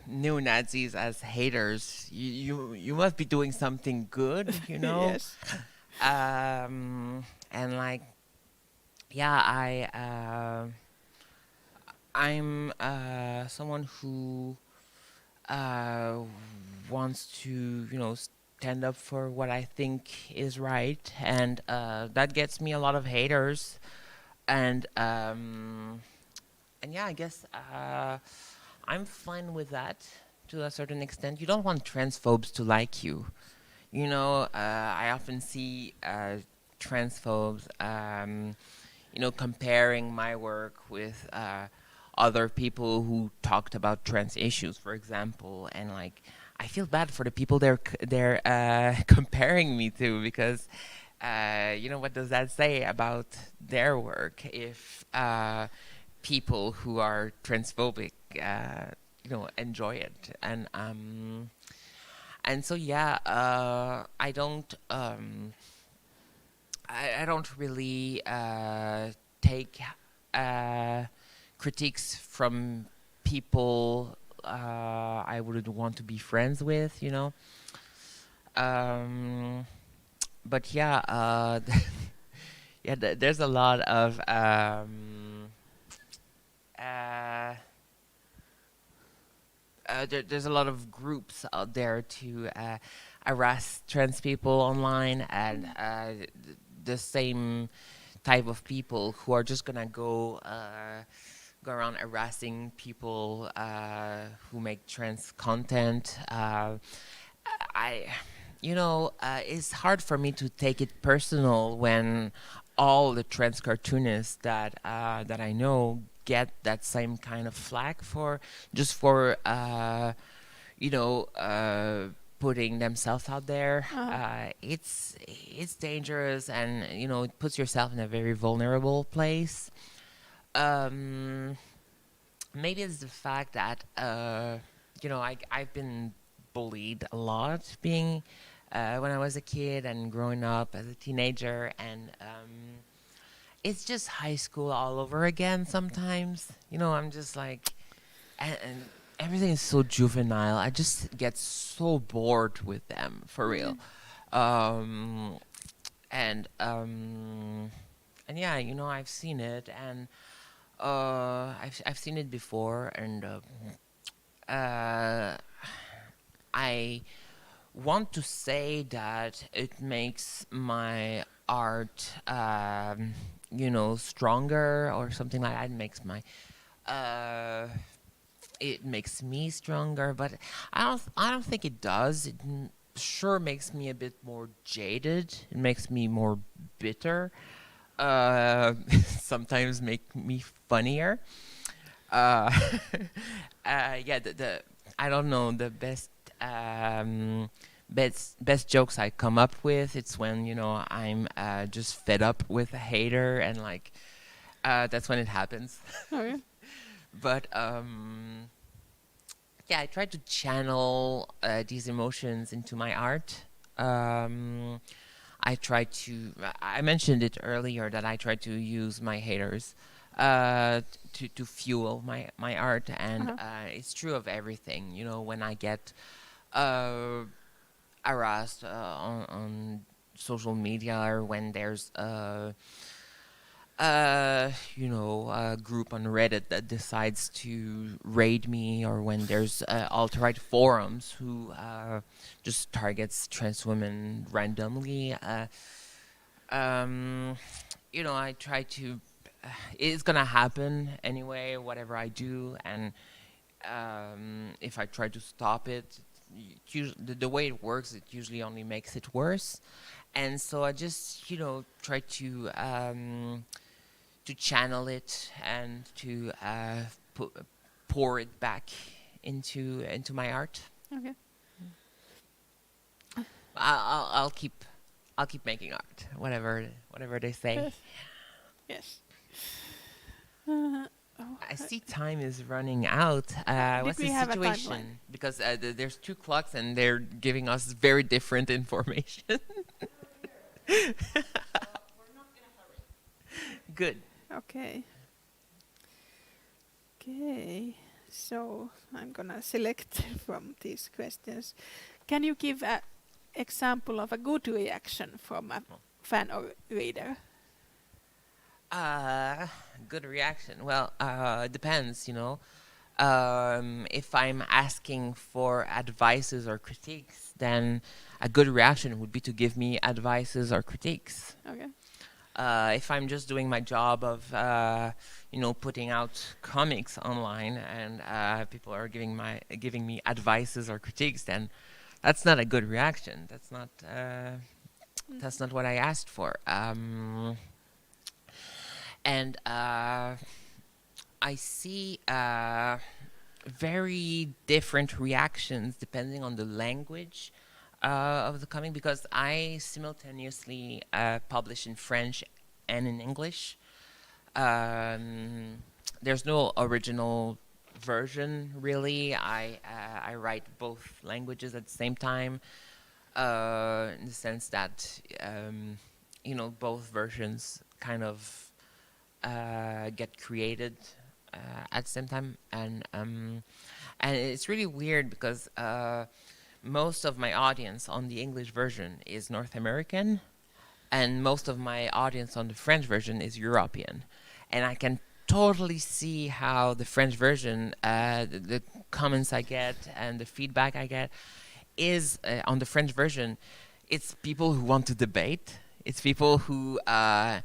neo-Nazis as haters, you must be doing something good, Yes. And like, yeah, I'm someone who wants to, stand up for what I think is right, and that gets me a lot of haters, and yeah, I guess I'm fine with that to a certain extent. You don't want transphobes to like you. I often see transphobes, comparing my work with other people who talked about trans issues, for example, and like I feel bad for the people they're comparing me to, because what does that say about their work if people who are transphobic enjoy it, and so yeah, I don't really take critiques from people I wouldn't want to be friends with, but yeah, yeah, there's a lot of there's a lot of groups out there to harass trans people online, and the same type of people who are just gonna go around harassing people who make trans content. It's hard for me to take it personal when all the trans cartoonists that I know get that same kind of flack for putting themselves out there. It's dangerous, and it puts yourself in a very vulnerable place. Maybe it's the fact that I've been bullied a lot being when I was a kid and growing up as a teenager, and it's just high school all over again sometimes. I'm just like, and everything is so juvenile. I just get so bored with them, for real. And yeah, I've seen it, and I've seen it before, and I want to say that it makes my art stronger or something like that. It makes me stronger, but I don't think it does. It sure makes me a bit more jaded. It makes me more bitter. Sometimes make me funnier. Yeah, the I don't know, the best jokes I come up with, it's when I'm just fed up with a hater, and like that's when it happens. Okay. But yeah, I try to channel these emotions into my art. I mentioned it earlier that I try to use my haters to fuel my art, and it's true of everything. When I get harassed on social media, or when there's a group on Reddit that decides to raid me, or when there's alt-right forums who just targets trans women randomly, I try to. It's gonna happen anyway, whatever I do, and if I try to stop it, the way it works, it usually only makes it worse. And so I just, try to channel it and to pour it back into my art. Okay. I'll keep making art, whatever they say. Yes. I see time is running out. What's we the have a situation? timeline? Because there's 2 clocks and they're giving us very different information. We're not in a hurry. Good. Okay. Okay. So I'm gonna select from these questions. Can you give an example of a good reaction from a fan or reader? Good reaction. Well, it depends, you know. If I'm asking for advices or critiques, then a good reaction would be to give me advices or critiques. Okay. If I'm just doing my job of, putting out comics online and people are giving me advices or critiques, then that's not a good reaction. That's not what I asked for. And I see very different reactions depending on the language of the comic, because I simultaneously publish in French and in English. There's no original version, really. I write both languages at the same time, in the sense that, both versions kind of get created at the same time, and it's really weird because most of my audience on the English version is North American, and most of my audience on the French version is European, and I can totally see how the French version, the comments I get and the feedback I get is on the French version. It's people who want to debate. It's people who they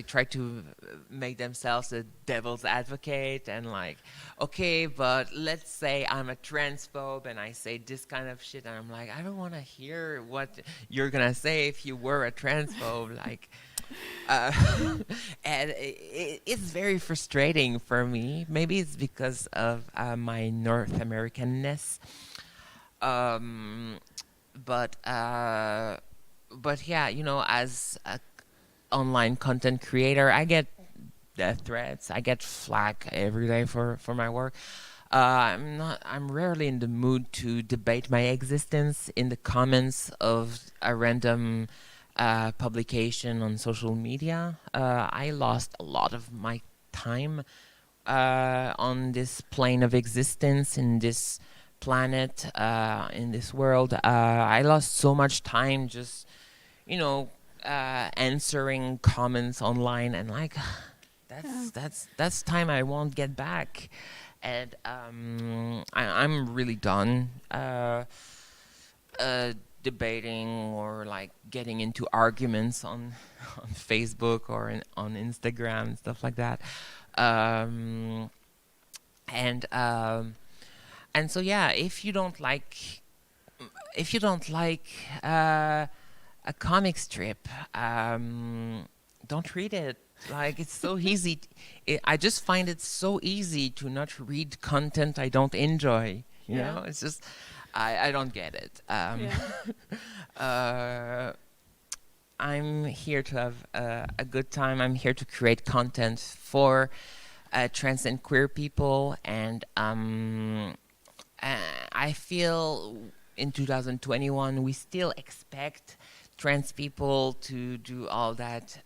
try to make themselves a devil's advocate and like, okay, but let's say I'm a transphobe and I say this kind of shit, and I'm like, I don't want to hear what you're gonna say if you were a transphobe. Like, and it's very frustrating for me. Maybe it's because of my North Americanness, but yeah, as a online content creator, I get death threats. I get flack every day for my work. I'm rarely in the mood to debate my existence in the comments of a random publication on social media. I lost a lot of my time on this plane of existence, in this planet, in this world. I lost so much time just, answering comments online, and like, that's time I won't get back. And I'm really done debating or like getting into arguments on Facebook or on Instagram and stuff like that. And so yeah, if you don't like a comic strip, don't read it. Like, it's so easy. I just find it so easy to not read content I don't enjoy. You know, it's just I don't get it. I'm here to have a good time. I'm here to create content for trans and queer people, and I feel in 2021 we still expect trans people to do all that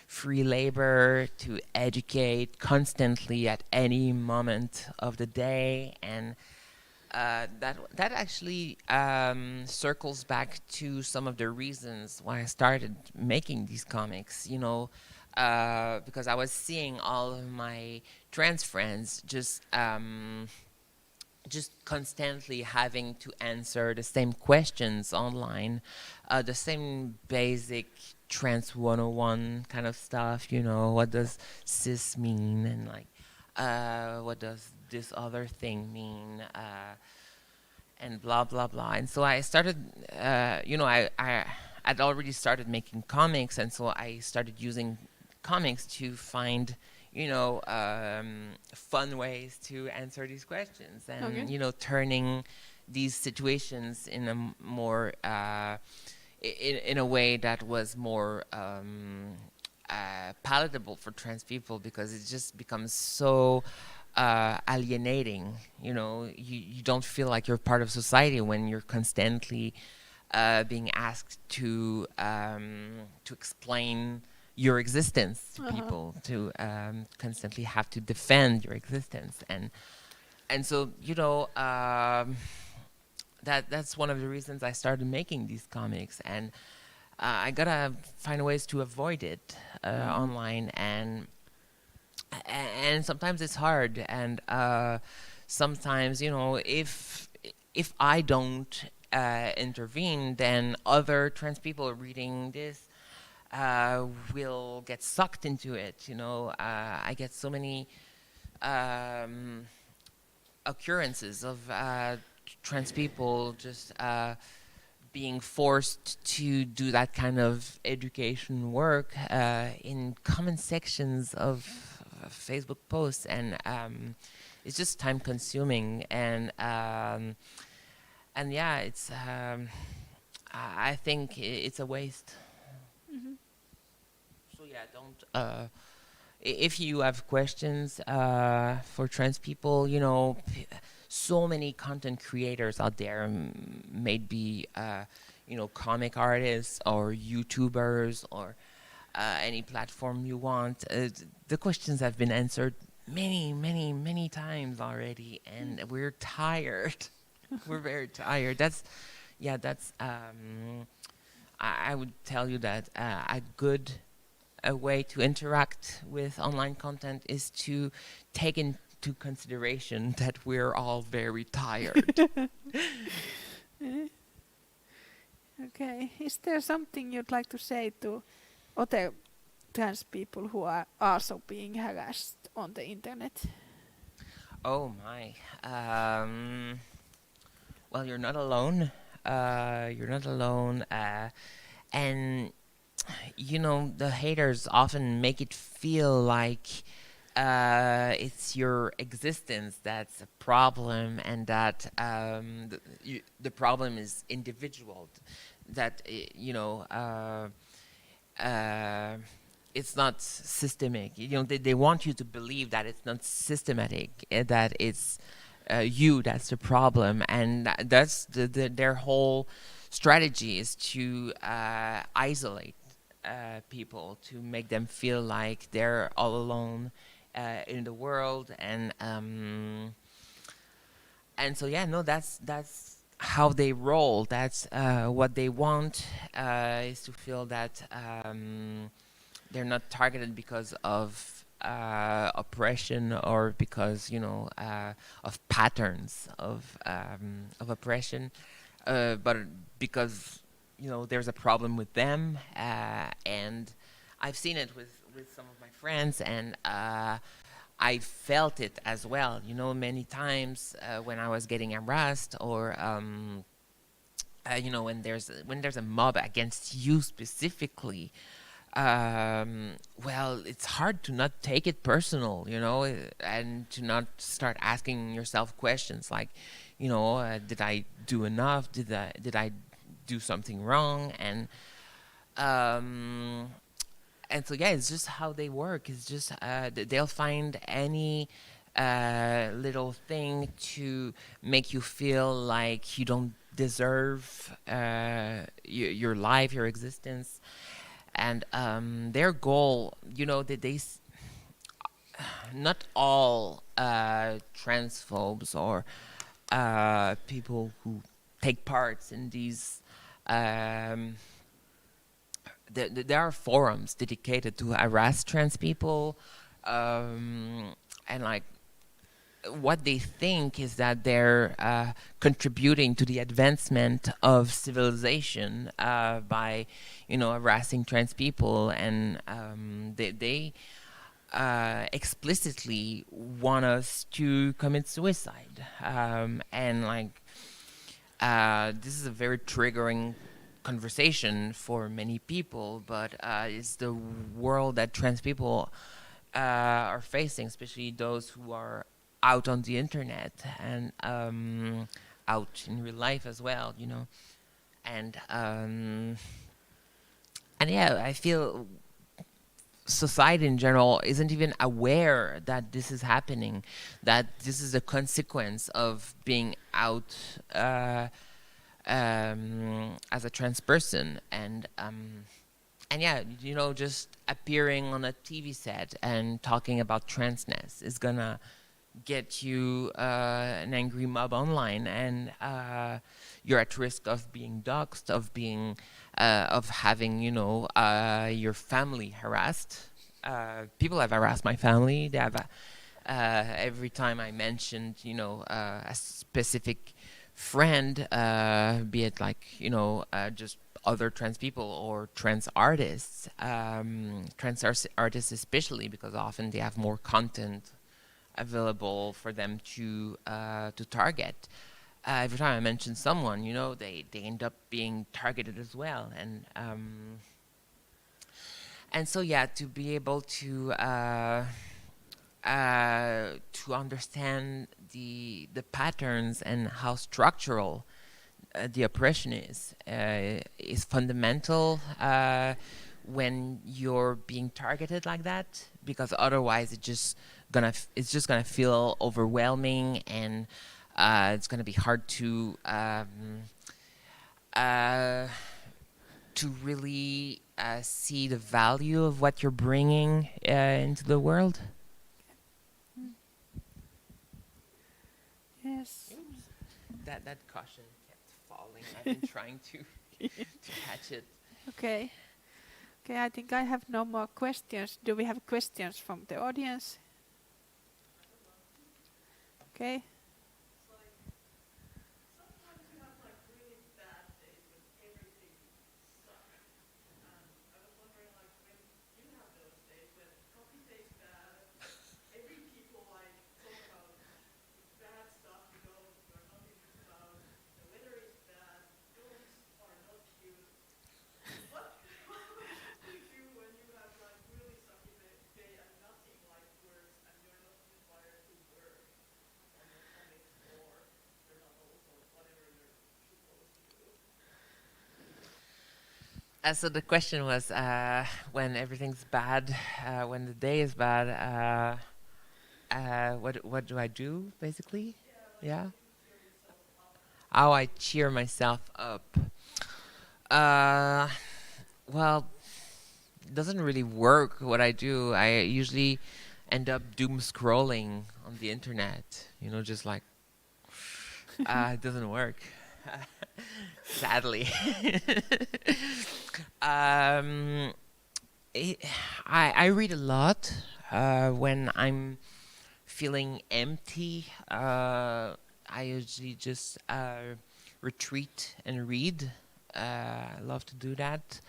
free labor, to educate constantly at any moment of the day, and that actually circles back to some of the reasons why I started making these comics, because I was seeing all of my trans friends just constantly having to answer the same questions online, the same basic trans 101 kind of stuff, what does cis mean, and like, what does this other thing mean, and blah, blah, blah. And so I started, I'd already started making comics, and so I started using comics to find, fun ways to answer these questions, and turning these situations in a more in a way that was more palatable for trans people, because it just becomes so alienating. You don't feel like you're part of society when you're constantly being asked to explain your existence to people, to constantly have to defend your existence, and so that's one of the reasons I started making these comics, and I gotta find ways to avoid it online, and sometimes it's hard, and sometimes if I don't intervene, then other trans people reading this will get sucked into it. I get so many occurrences of trans people just being forced to do that kind of education work in comment sections of Facebook posts, and it's just time consuming, and yeah, it's I think it's a waste. Mhm. So yeah, don't if you have questions for trans people, so many content creators out there, maybe comic artists or YouTubers or any platform you want. The questions have been answered many times already, and we're tired. We're very tired. That's I would tell you that a way to interact with online content is to take into consideration that we're all very tired. Okay. Is there something you'd like to say to other trans people who are also being harassed on the internet? Oh my. Well, you're not alone. You're not alone. And the haters often make it feel like it's your existence that's a problem, and that the problem is individual. That it's not systemic. They want you to believe that it's not systematic, that it's that's the problem, and that's their whole strategy is to isolate people, to make them feel like they're all alone in the world, and so that's how they roll. That's what they want, is to feel that they're not targeted because of oppression, or because of patterns of oppression, but because there's a problem with them, and I've seen it with some of my friends, and I felt it as well. Many times when I was getting harassed, or when there's a mob against you specifically. Well, it's hard to not take it personal, and to not start asking yourself questions like, did I do enough? Did I do something wrong? And so yeah, it's just how they work. It's just they'll find any little thing to make you feel like you don't deserve your life, your existence. And their goal, not all transphobes or people who take parts in these, there are forums dedicated to harass trans people, and what they think is that they're contributing to the advancement of civilization by, harassing trans people, and they explicitly want us to commit suicide, and this is a very triggering conversation for many people, but it's the world that trans people are facing, especially those who are out on the internet and out in real life as well, you know. And yeah, I feel society in general isn't even aware that this is happening, that this is a consequence of being out as a trans person, and yeah, you know, just appearing on a TV set and talking about transness is gonna get you an angry mob online, and you're at risk of being doxxed, of being of having, you know, your family harassed. People have harassed my family. They have every time I mentioned, you know, a specific friend, be it like, you know, just other trans people or trans artists, artists especially, because often they have more content available for them to target. Every time I mention someone, you know, they end up being targeted as well, and so yeah, to be able to understand the patterns and how structural the oppression is fundamental when you're being targeted like that, because otherwise it's just gonna feel overwhelming, and it's gonna be hard to really see the value of what you're bringing into the world. Yes. That caution kept falling. I've been trying to catch it. Okay. Okay, I think I have no more questions. Do we have questions from the audience? Okay. Sometimes you have like really bad days when everything sucks. I was wondering, like, when you have those days when coffee tastes bad, every people like talk about bad stuff you're not interested about, the weather is bad, dogs are not cute. What do you do when you have like really sucky day and nothing like works, and you're not inspired to work on your comics, or you're not also whatever you're supposed to do? So the question was, when everything's bad, when the day is bad, what do I do, basically? Yeah. How I cheer myself up. Well, it doesn't really work what I do. I usually end up doom scrolling on the internet, you know, just like, it doesn't work. Sadly. I read a lot when I'm feeling empty. I usually just retreat and read. I love to do that.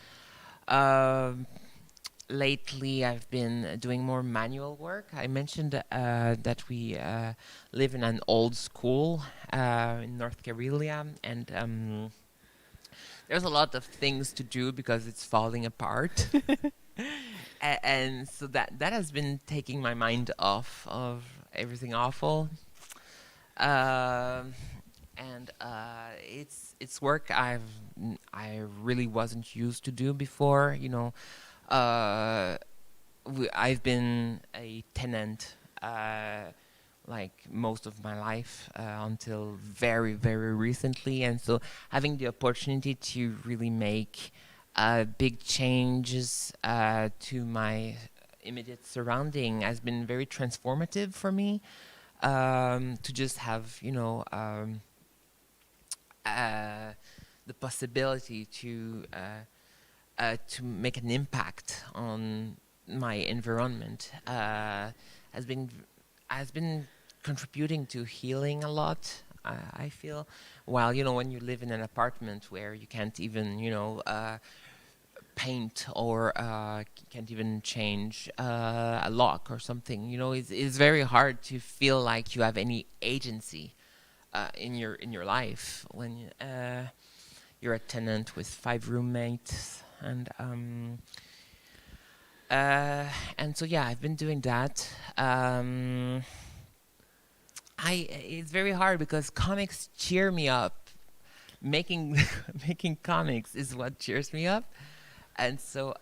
Lately, I've been doing more manual work. I mentioned that we live in an old school in North Karelia, and there's a lot of things to do because it's falling apart. And so that has been taking my mind off of everything awful. And it's work I really wasn't used to do before, you know. I've been a tenant like most of my life until very, very recently, and so having the opportunity to really make big changes to my immediate surrounding has been very transformative for me. To just have, you know, the possibility to make an impact on my environment has been contributing to healing a lot. I feel, while, you know, when you live in an apartment where you can't even, you know, paint or can't even change a lock or something, you know, it's very hard to feel like you have any agency in your life when you're a tenant with 5 roommates, and so yeah, I've been doing that. It's very hard because comics cheer me up. Making comics is what cheers me up, and so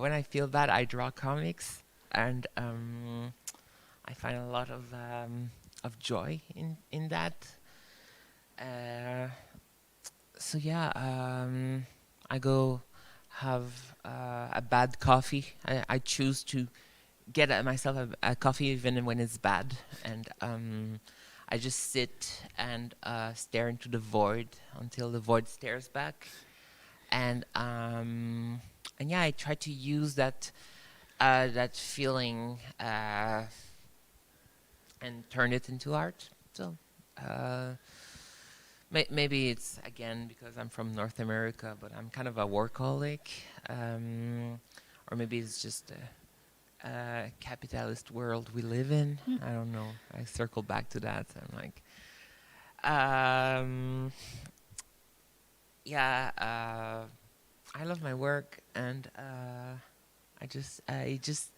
when I feel bad, I draw comics, and I find a lot of joy in that. So yeah, I go have a bad coffee. I choose to get myself a coffee even when it's bad, and I just sit and stare into the void until the void stares back, and yeah, I try to use that feeling and turn it into art. So maybe it's again because I'm from North America, but I'm kind of a workaholic, or maybe it's just a capitalist world we live in. I don't know. I circle back to that. I'm like, yeah, I love my work, and it just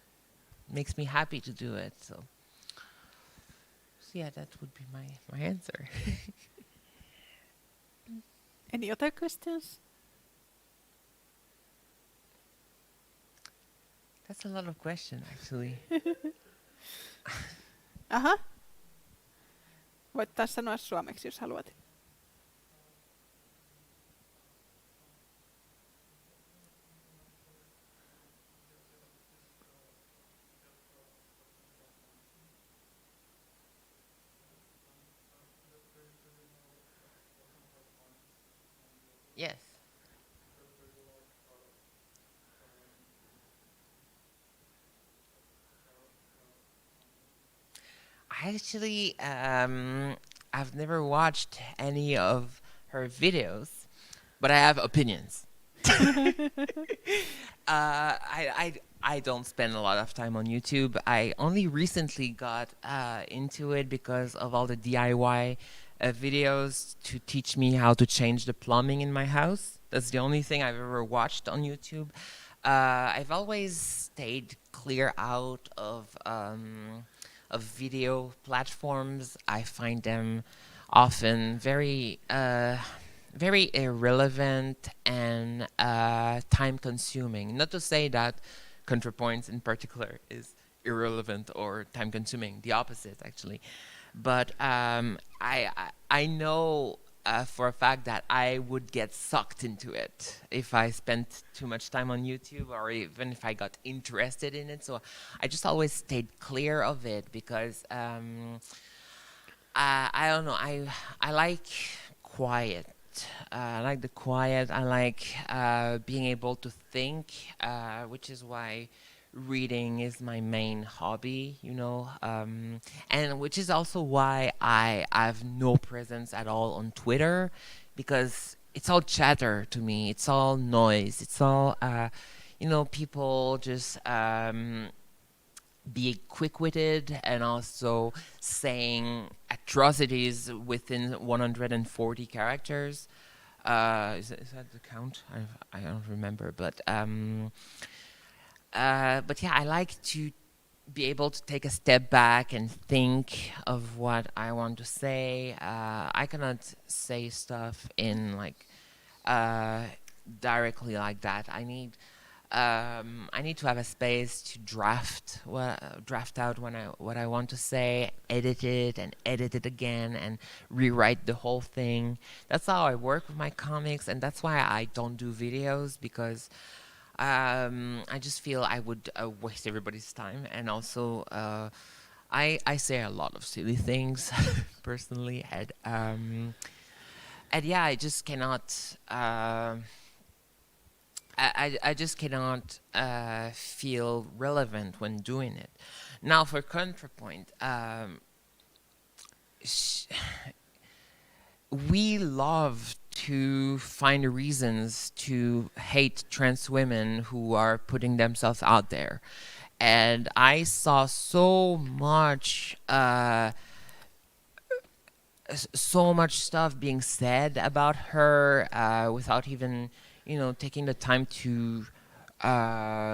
makes me happy to do it. So yeah, that would be my answer. Any other questions? That's a lot of questions, actually. Aha. Voit taas sanoa suomeksi, jos haluat. Yes. Actually, I've never watched any of her videos, but I have opinions. I don't spend a lot of time on YouTube. I only recently got into it because of all the DIY videos to teach me how to change the plumbing in my house. That's the only thing I've ever watched on YouTube. I've always stayed clear out of video platforms. I find them often very irrelevant and time-consuming. Not to say that ContraPoints in particular is irrelevant or time-consuming. The opposite, actually. But I know for a fact that I would get sucked into it if I spent too much time on YouTube, or even if I got interested in it. So I just always stayed clear of it because I don't know. I like quiet. I like the quiet. I like being able to think, which is why reading is my main hobby, and which is also why I have no presence at all on Twitter, because it's all chatter to me. It's all noise. It's all, people just be quick-witted and also saying atrocities within 140 characters. Is that the count? I don't remember, but yeah, I like to be able to take a step back and think of what I want to say. I cannot say stuff in directly like that. I need to have a space to draft out what I want to say, edit it and edit it again, and rewrite the whole thing. That's how I work with my comics, and that's why I don't do videos, because I just feel I would waste everybody's time, and also I say a lot of silly things personally, and yeah, I just cannot. I just cannot feel relevant when doing it. Now, for ContraPoint, we love to find reasons to hate trans women who are putting themselves out there. And I saw so much so much stuff being said about her without even, taking the time to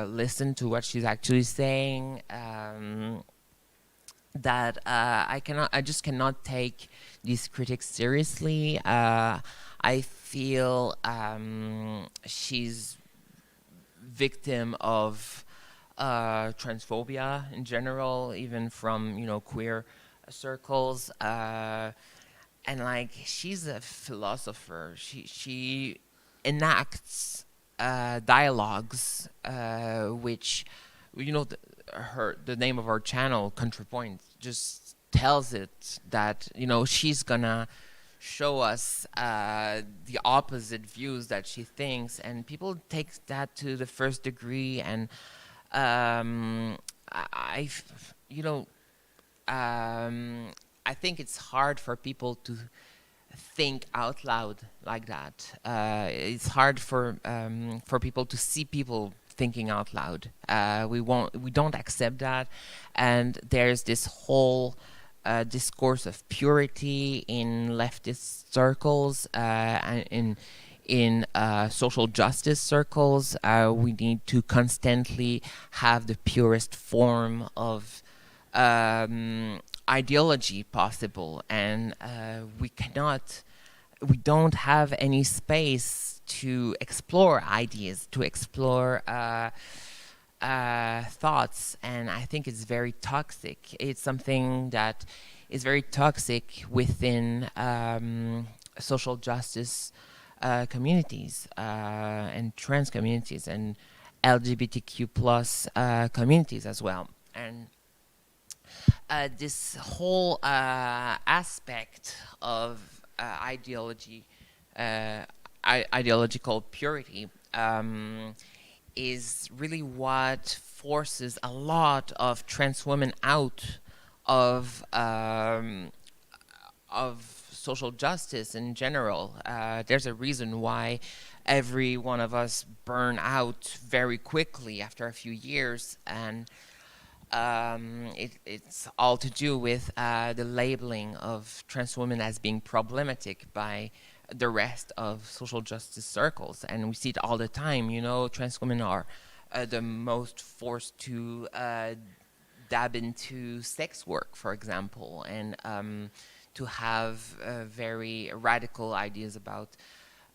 listen to what she's actually saying. That I just cannot take these critics seriously. I feel she's victim of transphobia in general, even from queer circles. And like, she's a philosopher. She enacts dialogues, which, the name of our channel, ContraPoint, just tells it that she's gonna show us the opposite views that she thinks, and people take that to the first degree. And I think it's hard for people to think out loud like that. It's hard for people to see people thinking out loud. We don't accept that, and there's this whole discourse of purity in leftist circles, and in social justice circles. We need to constantly have the purest form of ideology possible, and we don't have any space to explore ideas, to explore thoughts, and I think it's very toxic. It's something that is very toxic within social justice communities, and trans communities, and LGBTQ plus communities as well. And this whole aspect of ideological purity is really what forces a lot of trans women out of social justice in general. There's a reason why every one of us burn out very quickly after a few years, and it's all to do with the labeling of trans women as being problematic by the rest of social justice circles. And we see it all the time. Trans women are the most forced to dab into sex work, for example, and to have very radical ideas about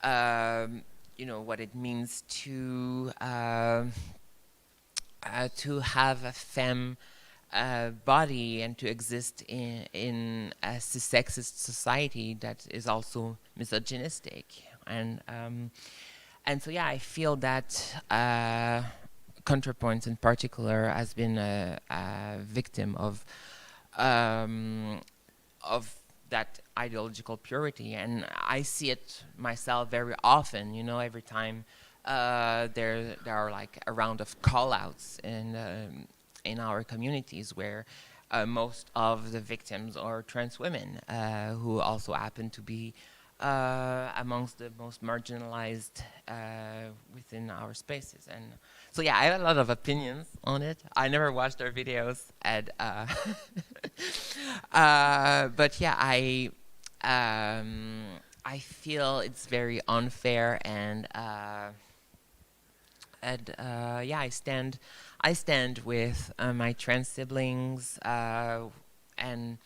what it means to have a femme body and to exist in a sexist society that is also misogynistic. And so yeah, I feel that ContraPoint in particular has been a victim of that ideological purity, and I see it myself very often. Every time there are like a round of call-outs in our communities where most of the victims are trans women, who also happen to be amongst the most marginalized within our spaces. And so yeah, I have a lot of opinions on it. I never watched their videos, and but yeah, I feel it's very unfair, and yeah, I stand with my trans siblings, and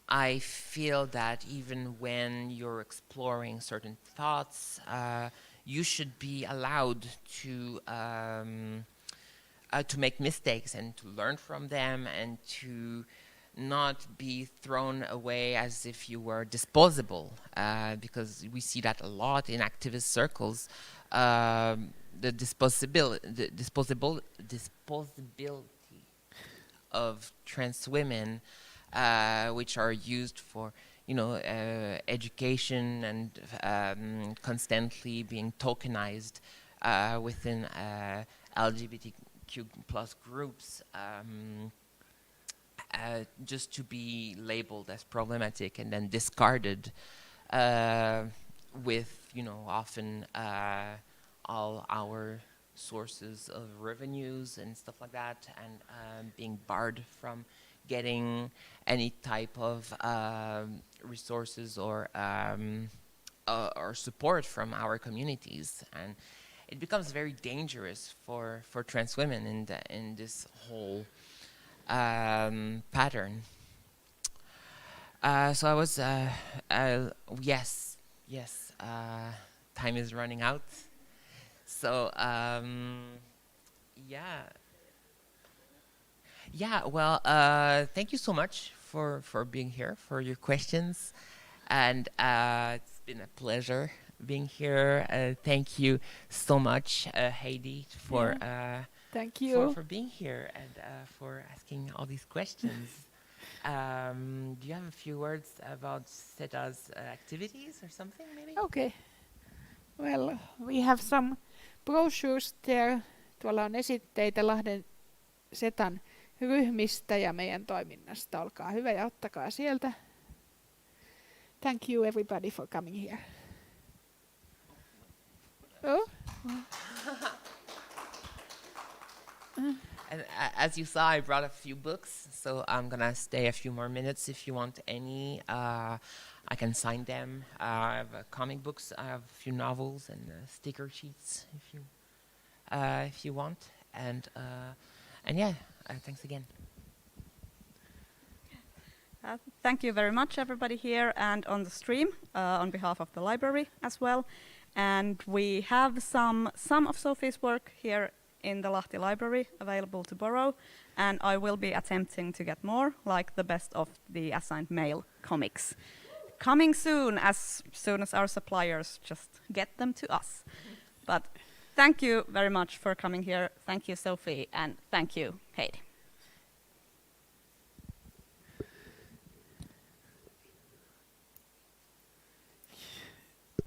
I feel that even when you're exploring certain thoughts, you should be allowed to make mistakes and to learn from them, and to not be thrown away as if you were disposable, because we see that a lot in activist circles. The disposability of trans women, which are used for education and constantly being tokenized within LGBTQ plus groups, just to be labeled as problematic and then discarded with often all our sources of revenues and stuff like that, and being barred from getting any type of resources or support from our communities, and it becomes very dangerous for trans women in this whole pattern. So I was yes, time is running out. So well, thank you so much for being here, for your questions, and it's been a pleasure being here. Thank you so much, Heidi, for Thank you. for being here and for asking all these questions. Do you have a few words about SETA's activities or something, maybe? Okay. Well, we have some brochures there. Tuolla on esitteitä Lahden SETAn ryhmistä ja meidän toiminnasta. Olkaa hyvä ja ottakaa sieltä. Thank you everybody for coming here. Oh. And as you saw, I brought a few books, so I'm gonna stay a few more minutes. If you want any, I can sign them. I have comic books. I have a few novels and sticker sheets if you want. And yeah, thanks again. Thank you very much, everybody here and on the stream, on behalf of the library as well. And we have some of Sophie's work here in the Lahti library available to borrow, and I will be attempting to get more, like the best of the assigned mail comics. Coming soon as our suppliers just get them to us. But thank you very much for coming here. Thank you, Sophie, and thank you, Heidi.